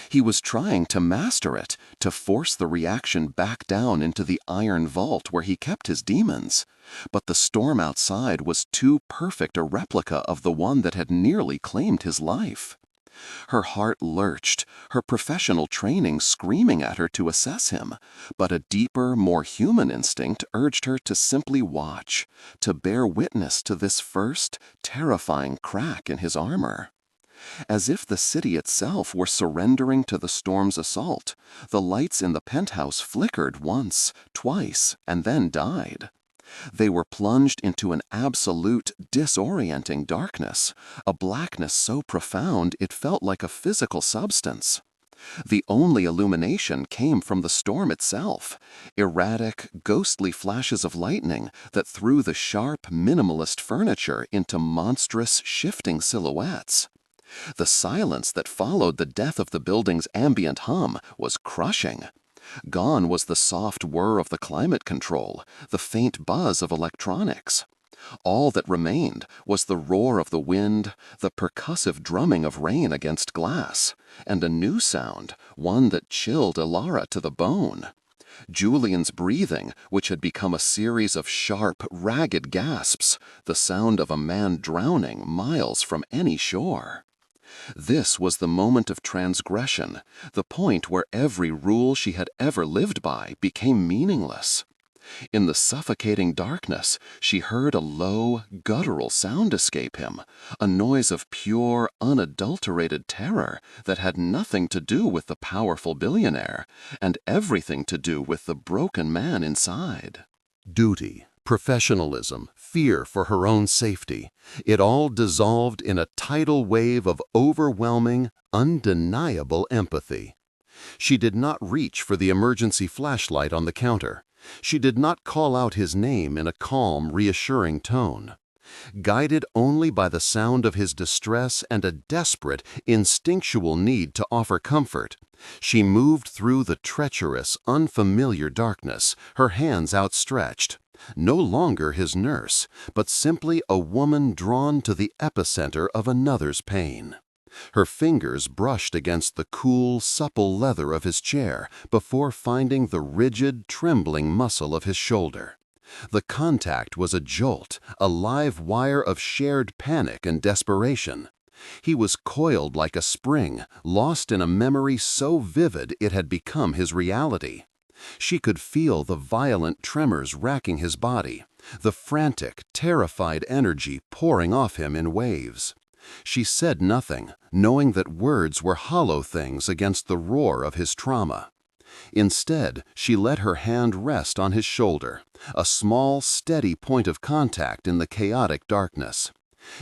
He was trying to master it, to force the reaction back down into the iron vault where he kept his demons. But the storm outside was too perfect a replica of the one that had nearly claimed his life. Her heart lurched, her professional training screaming at her to assess him, but a deeper, more human instinct urged her to simply watch, to bear witness to this first, terrifying crack in his armor. As if the city itself were surrendering to the storm's assault, the lights in the penthouse flickered once, twice, and then died. They were plunged into an absolute, disorienting darkness, a blackness so profound it felt like a physical substance. The only illumination came from the storm itself, erratic, ghostly flashes of lightning that threw the sharp, minimalist furniture into monstrous, shifting silhouettes. The silence that followed the death of the building's ambient hum was crushing. Gone was the soft whir of the climate control, the faint buzz of electronics. All that remained was the roar of the wind, the percussive drumming of rain against glass, and a new sound, one that chilled Ilara to the bone. Julian's breathing, which had become a series of sharp, ragged gasps, the sound of a man drowning miles from any shore. This was the moment of transgression, the point where every rule she had ever lived by became meaningless. In the suffocating darkness, she heard a low, guttural sound escape him, a noise of pure, unadulterated terror that had nothing to do with the powerful billionaire, and everything to do with the broken man inside. Duty, professionalism, fear for her own safety, it all dissolved in a tidal wave of overwhelming, undeniable empathy. She did not reach for the emergency flashlight on the counter. She did not call out his name in a calm, reassuring tone. Guided only by the sound of his distress and a desperate, instinctual need to offer comfort, she moved through the treacherous, unfamiliar darkness, her hands outstretched. No longer his nurse, but simply a woman drawn to the epicenter of another's pain. Her fingers brushed against the cool, supple leather of his chair before finding the rigid, trembling muscle of his shoulder. The contact was a jolt, a live wire of shared panic and desperation. He was coiled like a spring, lost in a memory so vivid it had become his reality. She could feel the violent tremors racking his body, the frantic, terrified energy pouring off him in waves. She said nothing, knowing that words were hollow things against the roar of his trauma. Instead, she let her hand rest on his shoulder, a small, steady point of contact in the chaotic darkness.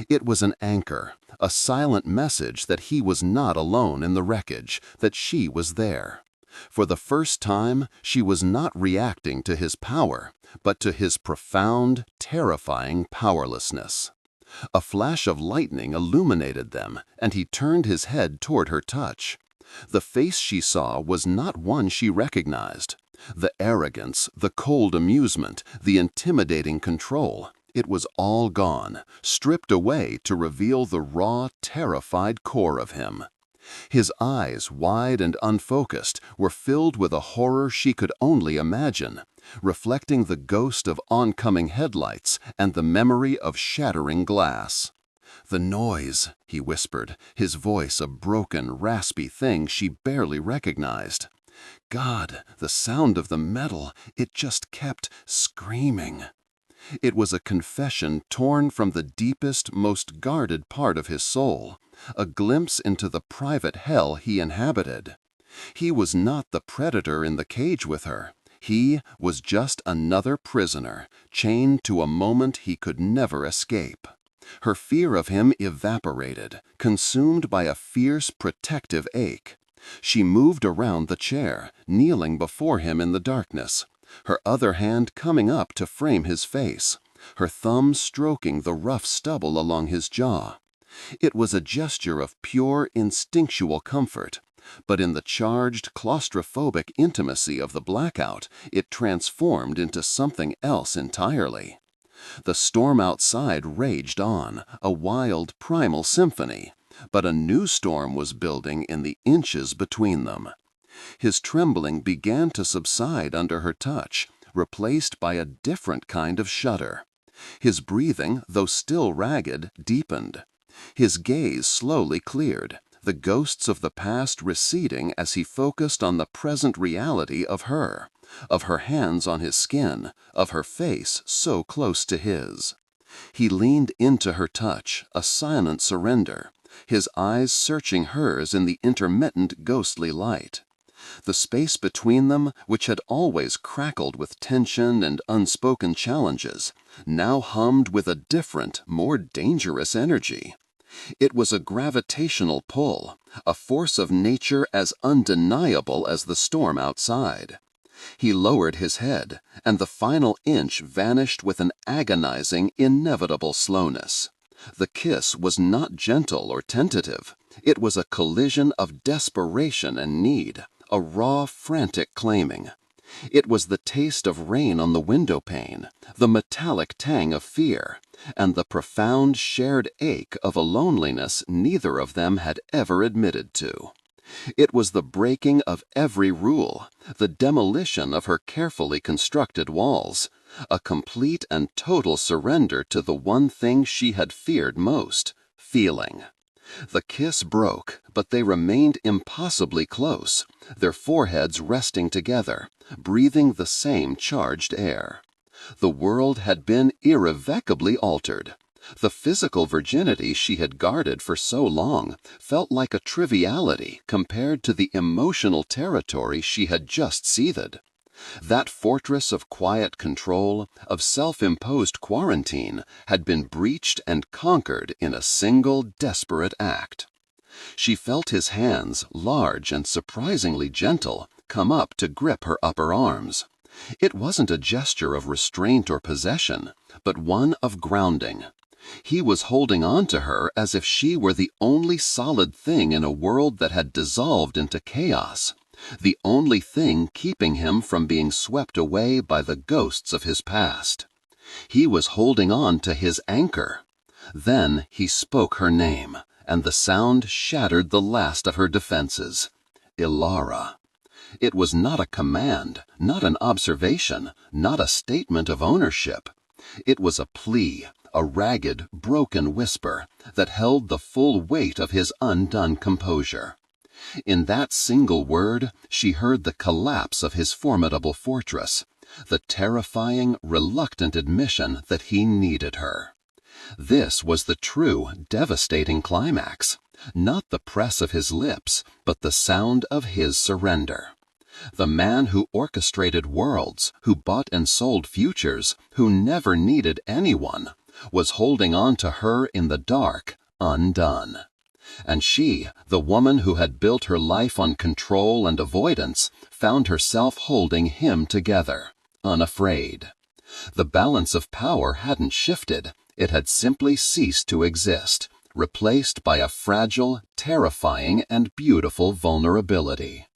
It was an anchor, a silent message that he was not alone in the wreckage, that she was there. For the first time, she was not reacting to his power, but to his profound, terrifying powerlessness. A flash of lightning illuminated them, and he turned his head toward her touch. The face she saw was not one she recognized. The arrogance, the cold amusement, the intimidating control, it was all gone, stripped away to reveal the raw, terrified core of him. His eyes, wide and unfocused, were filled with a horror she could only imagine, reflecting the ghost of oncoming headlights and the memory of shattering glass. "The noise," he whispered, his voice a broken, raspy thing she barely recognized. God, the sound of the metal, it just kept screaming. It was a confession torn from the deepest, most guarded part of his soul, a glimpse into the private hell he inhabited. He was not the predator in the cage with her. He was just another prisoner, chained to a moment he could never escape. Her fear of him evaporated, consumed by a fierce, protective ache. She moved around the chair, kneeling before him in the darkness, her other hand coming up to frame his face, her thumb stroking the rough stubble along his jaw. It was a gesture of pure, instinctual comfort, but in the charged, claustrophobic intimacy of the blackout, it transformed into something else entirely. The storm outside raged on, a wild, primal symphony, but a new storm was building in the inches between them. His trembling began to subside under her touch, replaced by a different kind of shudder. His breathing, though still ragged, deepened. His gaze slowly cleared, the ghosts of the past receding as he focused on the present reality of her hands on his skin, of her face so close to his. He leaned into her touch, a silent surrender, his eyes searching hers in the intermittent ghostly light. The space between them, which had always crackled with tension and unspoken challenges, now hummed with a different, more dangerous energy. It was a gravitational pull, a force of nature as undeniable as the storm outside. He lowered his head, and the final inch vanished with an agonizing, inevitable slowness. The kiss was not gentle or tentative. It was a collision of desperation and need, a raw, frantic claiming. It was the taste of rain on the window pane, the metallic tang of fear, and the profound shared ache of a loneliness neither of them had ever admitted to. It was the breaking of every rule, the demolition of her carefully constructed walls, a complete and total surrender to the one thing she had feared most, feeling. The kiss broke, but they remained impossibly close, their foreheads resting together, breathing the same charged air. The world had been irrevocably altered. The physical virginity she had guarded for so long felt like a triviality compared to the emotional territory she had just ceded. That fortress of quiet control, of self-imposed quarantine, had been breached and conquered in a single desperate act. She felt his hands, large and surprisingly gentle, come up to grip her upper arms. It wasn't a gesture of restraint or possession, but one of grounding. He was holding on to her as if she were the only solid thing in a world that had dissolved into chaos, the only thing keeping him from being swept away by the ghosts of his past. He was holding on to his anchor. Then he spoke her name, and the sound shattered the last of her defenses. Ilara. It was not a command, not an observation, not a statement of ownership. It was a plea, a ragged, broken whisper that held the full weight of his undone composure. In that single word, she heard the collapse of his formidable fortress, the terrifying, reluctant admission that he needed her. This was the true, devastating climax, not the press of his lips, but the sound of his surrender. The man who orchestrated worlds, who bought and sold futures, who never needed anyone, was holding on to her in the dark, undone. And she, the woman who had built her life on control and avoidance, found herself holding him together, unafraid. The balance of power hadn't shifted, it had simply ceased to exist, replaced by a fragile, terrifying, and beautiful vulnerability.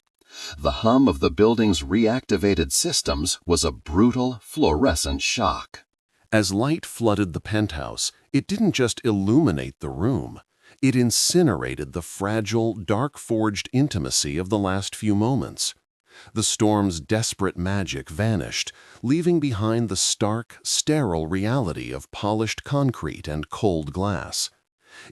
The hum of the building's reactivated systems was a brutal, fluorescent shock. As light flooded the penthouse, it didn't just illuminate the room. It incinerated the fragile, dark-forged intimacy of the last few moments. The storm's desperate magic vanished, leaving behind the stark, sterile reality of polished concrete and cold glass.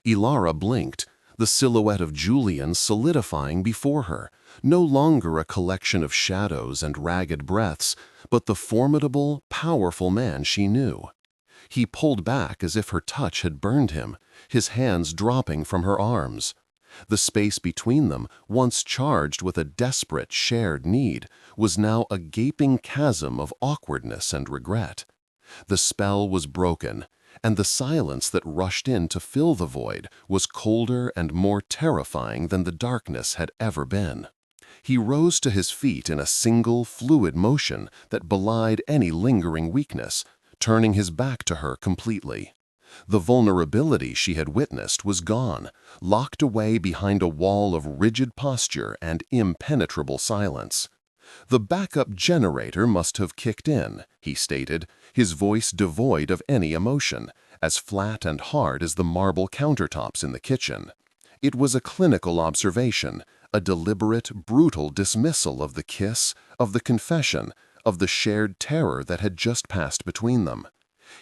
Ilara blinked, the silhouette of Julian solidifying before her, no longer a collection of shadows and ragged breaths, but the formidable, powerful man she knew. He pulled back as if her touch had burned him, his hands dropping from her arms. The space between them, once charged with a desperate, shared need, was now a gaping chasm of awkwardness and regret. The spell was broken, and the silence that rushed in to fill the void was colder and more terrifying than the darkness had ever been. He rose to his feet in a single, fluid motion that belied any lingering weakness, turning his back to her completely. The vulnerability she had witnessed was gone, locked away behind a wall of rigid posture and impenetrable silence. The backup generator must have kicked in, he stated, his voice devoid of any emotion, as flat and hard as the marble countertops in the kitchen. It was a clinical observation, a deliberate, brutal dismissal of the kiss, of the confession, of the shared terror that had just passed between them.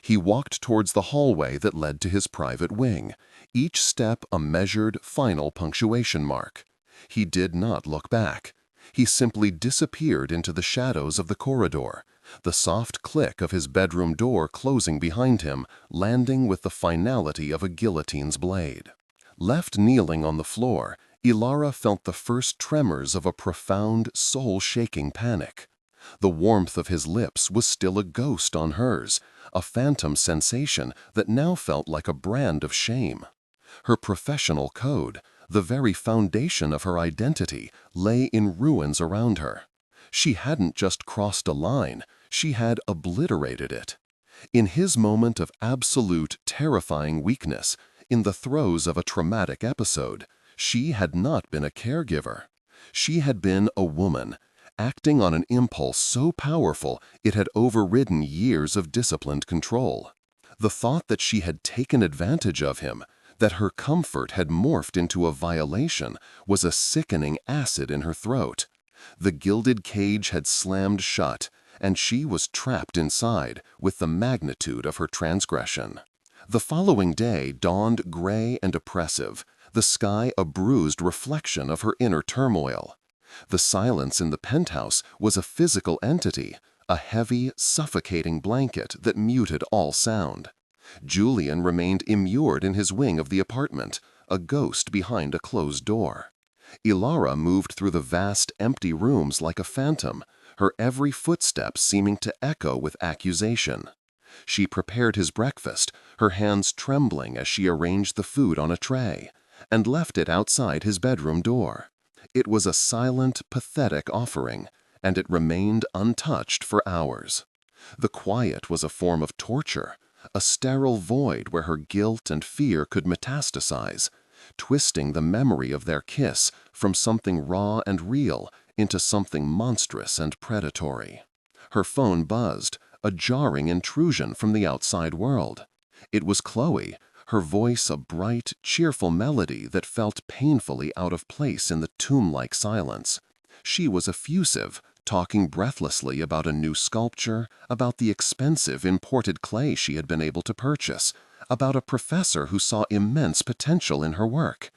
He walked towards the hallway that led to his private wing, each step a measured, final punctuation mark. He did not look back. He simply disappeared into the shadows of the corridor, the soft click of his bedroom door closing behind him, landing with the finality of a guillotine's blade. Left kneeling on the floor, Ilara felt the first tremors of a profound, soul-shaking panic. The warmth of his lips was still a ghost on hers, a phantom sensation that now felt like a brand of shame. Her professional code, the very foundation of her identity, lay in ruins around her. She hadn't just crossed a line, she had obliterated it. In his moment of absolute, terrifying weakness, in the throes of a traumatic episode, she had not been a caregiver. She had been a woman, acting on an impulse so powerful it had overridden years of disciplined control. The thought that she had taken advantage of him, that her comfort had morphed into a violation, was a sickening acid in her throat. The gilded cage had slammed shut, and she was trapped inside with the magnitude of her transgression. The following day dawned gray and oppressive, the sky a bruised reflection of her inner turmoil. The silence in the penthouse was a physical entity, a heavy, suffocating blanket that muted all sound. Julian remained immured in his wing of the apartment, a ghost behind a closed door. Ilara moved through the vast, empty rooms like a phantom, her every footstep seeming to echo with accusation. She prepared his breakfast, her hands trembling as she arranged the food on a tray, and left it outside his bedroom door. It was a silent, pathetic offering, and it remained untouched for hours. The quiet was a form of torture, a sterile void where her guilt and fear could metastasize, twisting the memory of their kiss from something raw and real into something monstrous and predatory. Her phone buzzed, a jarring intrusion from the outside world. It was Chloe, her voice a bright, cheerful melody that felt painfully out of place in the tomb-like silence. She was effusive, talking breathlessly about a new sculpture, about the expensive imported clay she had been able to purchase, about a professor who saw immense potential in her work.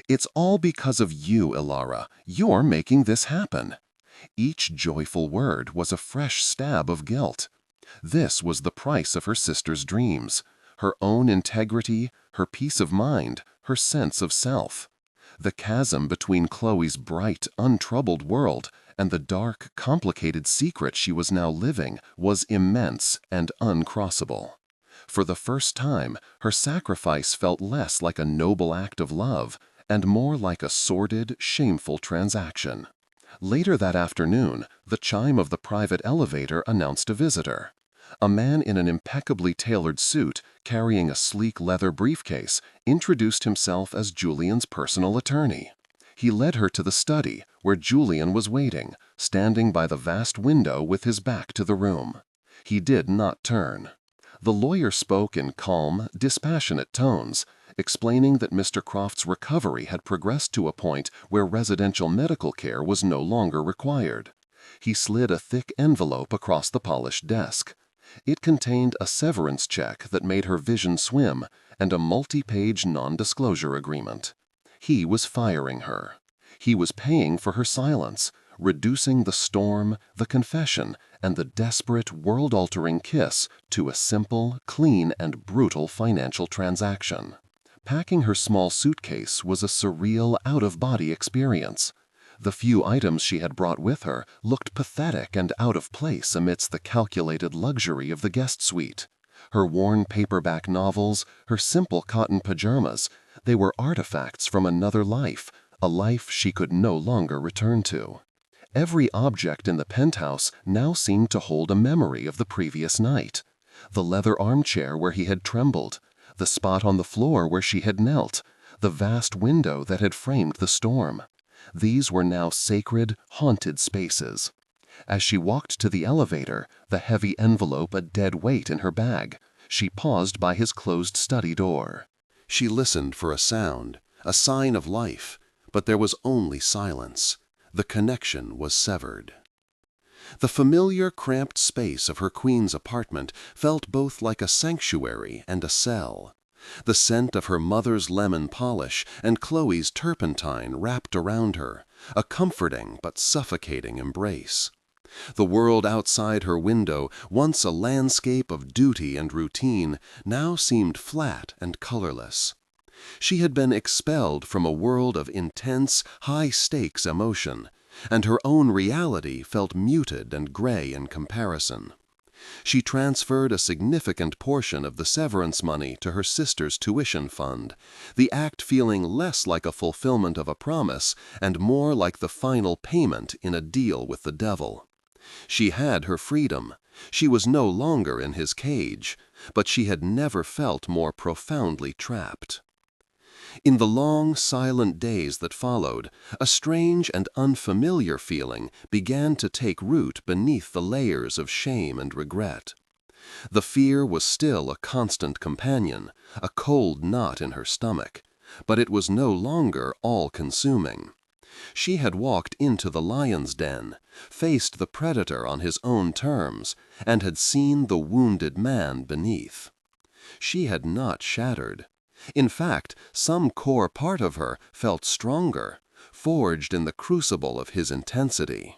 "It's all because of you, Ilara. You're making this happen." Each joyful word was a fresh stab of guilt. This was the price of her sister's dreams, her own integrity, her peace of mind, her sense of self. The chasm between Chloe's bright, untroubled world and the dark, complicated secret she was now living was immense and uncrossable. For the first time, her sacrifice felt less like a noble act of love and more like a sordid, shameful transaction. Later that afternoon, the chime of the private elevator announced a visitor. A man in an impeccably tailored suit, carrying a sleek leather briefcase, introduced himself as Julian's personal attorney. He led her to the study, where Julian was waiting, standing by the vast window with his back to the room. He did not turn. The lawyer spoke in calm, dispassionate tones, explaining that Mr. Croft's recovery had progressed to a point where residential medical care was no longer required. He slid a thick envelope across the polished desk. It contained a severance check that made her vision swim and a multi-page non-disclosure agreement. He was firing her. He was paying for her silence, reducing the storm, the confession, and the desperate, world-altering kiss to a simple, clean, and brutal financial transaction. Packing her small suitcase was a surreal, out-of-body experience. The few items she had brought with her looked pathetic and out of place amidst the calculated luxury of the guest suite. Her worn paperback novels, her simple cotton pajamas, they were artifacts from another life, a life she could no longer return to. Every object in the penthouse now seemed to hold a memory of the previous night. The leather armchair where he had trembled, the spot on the floor where she had knelt, the vast window that had framed the storm. These were now sacred, haunted spaces. As she walked to the elevator, the heavy envelope a dead weight in her bag, she paused by his closed study door. She listened for a sound, a sign of life, but there was only silence. The connection was severed. The familiar, cramped space of her queen's apartment felt both like a sanctuary and a cell. The scent of her mother's lemon polish and Chloe's turpentine wrapped around her, a comforting but suffocating embrace. The world outside her window, once a landscape of duty and routine, now seemed flat and colorless. She had been expelled from a world of intense, high-stakes emotion, and her own reality felt muted and gray in comparison. She transferred a significant portion of the severance money to her sister's tuition fund, the act feeling less like a fulfillment of a promise and more like the final payment in a deal with the devil. She had her freedom. She was no longer in his cage, but she had never felt more profoundly trapped. In the long, silent days that followed, a strange and unfamiliar feeling began to take root beneath the layers of shame and regret. The fear was still a constant companion, a cold knot in her stomach, but it was no longer all-consuming. She had walked into the lion's den, faced the predator on his own terms, and had seen the wounded man beneath. She had not shattered. In fact, some core part of her felt stronger, forged in the crucible of his intensity.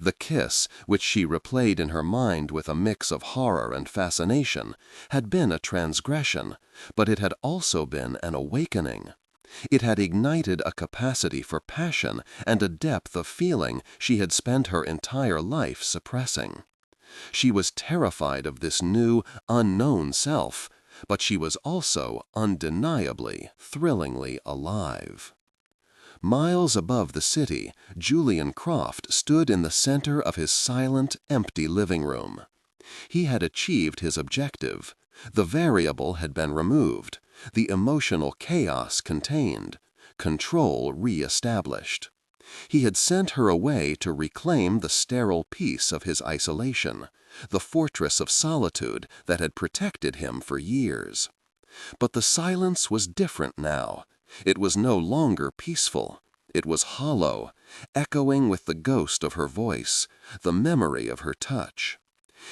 The kiss, which she replayed in her mind with a mix of horror and fascination, had been a transgression, but it had also been an awakening. It had ignited a capacity for passion and a depth of feeling she had spent her entire life suppressing. She was terrified of this new, unknown self, but she was also undeniably, thrillingly alive. Miles above the city, Julian Croft stood in the center of his silent, empty living room. He had achieved his objective. The variable had been removed, the emotional chaos contained, control re-established. He had sent her away to reclaim the sterile peace of his isolation, the fortress of solitude that had protected him for years. But the silence was different now. It was no longer peaceful. It was hollow, echoing with the ghost of her voice, the memory of her touch.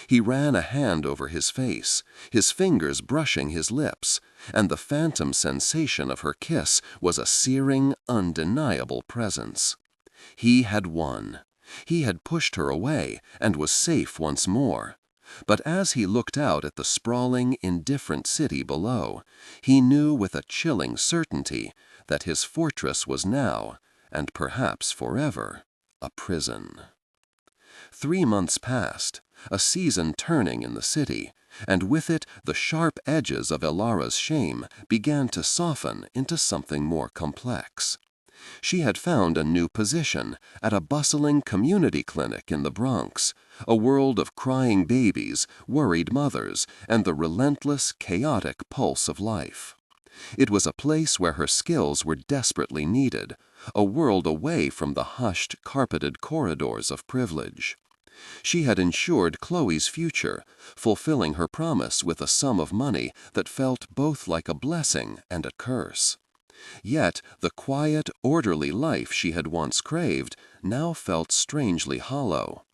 He ran a hand over his face, his fingers brushing his lips, and the phantom sensation of her kiss was a searing, undeniable presence. He had won. He had pushed her away and was safe once more. But as he looked out at the sprawling, indifferent city below, he knew with a chilling certainty that his fortress was now, and perhaps forever, a prison. 3 months passed, a season turning in the city, and with it the sharp edges of Elara's shame began to soften into something more complex. She had found a new position at a bustling community clinic in the Bronx, a world of crying babies, worried mothers, and the relentless, chaotic pulse of life. It was a place where her skills were desperately needed, a world away from the hushed, carpeted corridors of privilege. She had ensured Chloe's future, fulfilling her promise with a sum of money that felt both like a blessing and a curse. Yet the quiet, orderly life she had once craved now felt strangely hollow.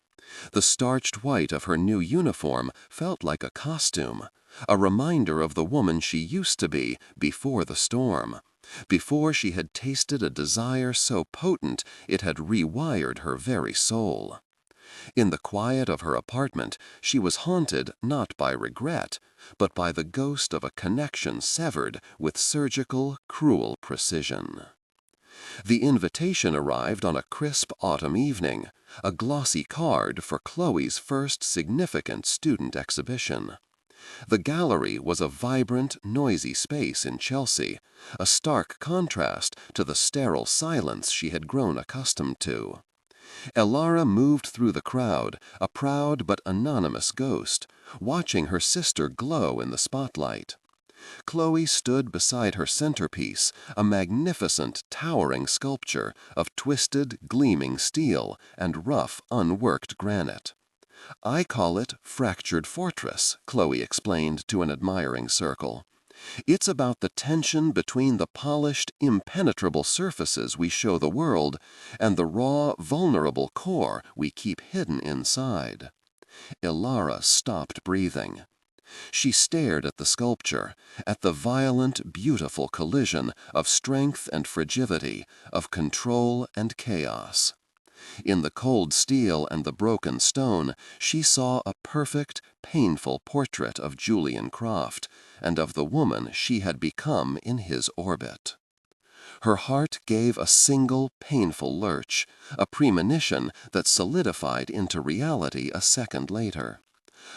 The starched white of her new uniform felt like a costume, a reminder of the woman she used to be before the storm, before she had tasted a desire so potent it had rewired her very soul. In the quiet of her apartment, she was haunted not by regret, but by the ghost of a connection severed with surgical, cruel precision. The invitation arrived on a crisp autumn evening, a glossy card for Chloe's first significant student exhibition. The gallery was a vibrant, noisy space in Chelsea, a stark contrast to the sterile silence she had grown accustomed to. Elara moved through the crowd, a proud but anonymous ghost, watching her sister glow in the spotlight. Chloe stood beside her centerpiece, a magnificent, towering sculpture of twisted, gleaming steel and rough, unworked granite. "I call it Fractured Fortress," Chloe explained to an admiring circle. "It's about the tension between the polished, impenetrable surfaces we show the world and the raw, vulnerable core we keep hidden inside." Elara stopped breathing. She stared at the sculpture, at the violent, beautiful collision of strength and fragility, of control and chaos. In the cold steel and the broken stone, she saw a perfect, painful portrait of Julian Croft, and of the woman she had become in his orbit. Her heart gave a single painful lurch, a premonition that solidified into reality a second later.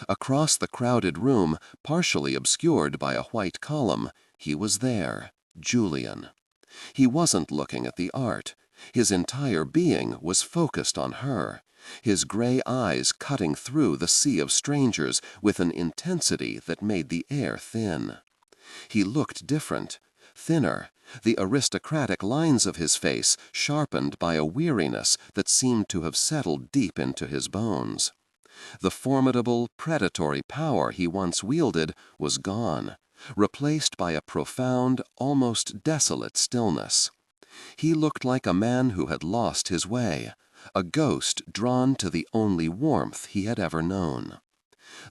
Across the crowded room, partially obscured by a white column, he was there, Julian. He wasn't looking at the art. His entire being was focused on her, his gray eyes cutting through the sea of strangers with an intensity that made the air thin. He looked different, thinner, the aristocratic lines of his face sharpened by a weariness that seemed to have settled deep into his bones. The formidable, predatory power he once wielded was gone, replaced by a profound, almost desolate stillness. He looked like a man who had lost his way, a ghost drawn to the only warmth he had ever known.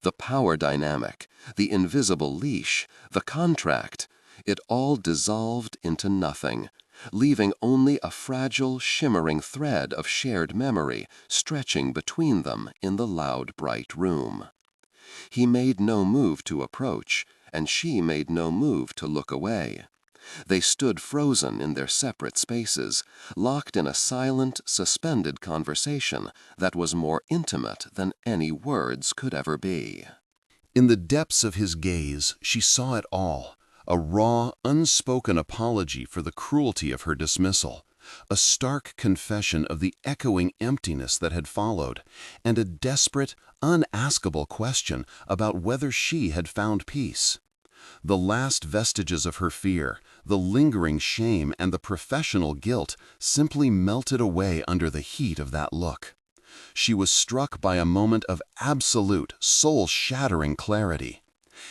The power dynamic, the invisible leash, the contract, it all dissolved into nothing, leaving only a fragile, shimmering thread of shared memory stretching between them in the loud, bright room. He made no move to approach, and she made no move to look away. They stood frozen in their separate spaces, locked in a silent, suspended conversation that was more intimate than any words could ever be. In the depths of his gaze, she saw it all, a raw, unspoken apology for the cruelty of her dismissal, a stark confession of the echoing emptiness that had followed, and a desperate, unaskable question about whether she had found peace. The last vestiges of her fear, the lingering shame and the professional guilt simply melted away under the heat of that look. She was struck by a moment of absolute, soul-shattering clarity.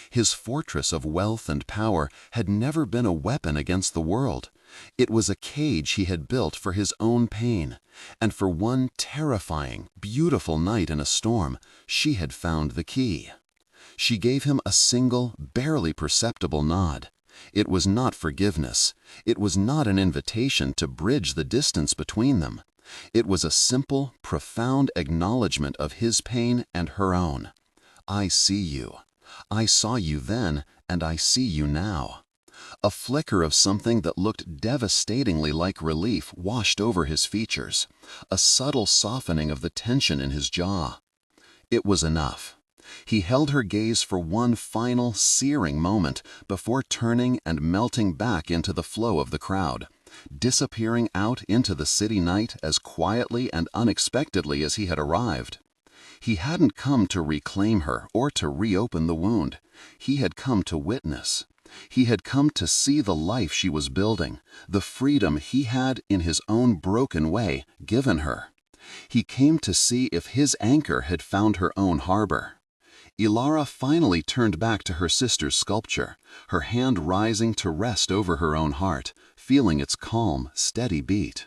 His fortress of wealth and power had never been a weapon against the world. It was a cage he had built for his own pain, and for one terrifying, beautiful night in a storm, she had found the key. She gave him a single, barely perceptible nod. It was not forgiveness. It was not an invitation to bridge the distance between them. It was a simple, profound acknowledgement of his pain and her own. I see you. I saw you then, and I see you now. A flicker of something that looked devastatingly like relief washed over his features, a subtle softening of the tension in his jaw. It was enough. He held her gaze for one final, searing moment before turning and melting back into the flow of the crowd, disappearing out into the city night as quietly and unexpectedly as he had arrived. He hadn't come to reclaim her or to reopen the wound. He had come to witness. He had come to see the life she was building, the freedom he had, in his own broken way, given her. He came to see if his anchor had found her own harbor. Ilara finally turned back to her sister's sculpture, her hand rising to rest over her own heart, feeling its calm, steady beat.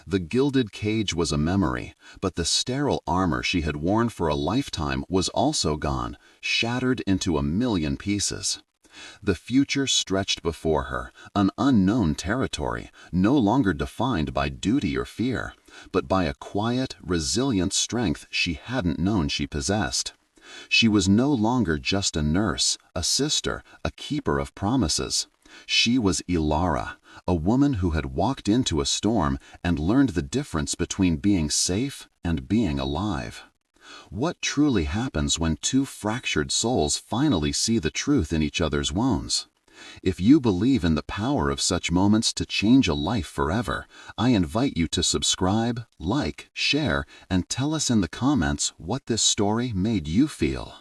The gilded cage was a memory, but the sterile armor she had worn for a lifetime was also gone, shattered into a million pieces. The future stretched before her, an unknown territory, no longer defined by duty or fear, but by a quiet, resilient strength she hadn't known she possessed. She was no longer just a nurse, a sister, a keeper of promises. She was Ilara, a woman who had walked into a storm and learned the difference between being safe and being alive. What truly happens when two fractured souls finally see the truth in each other's wounds? If you believe in the power of such moments to change a life forever, I invite you to subscribe, like, share, and tell us in the comments what this story made you feel.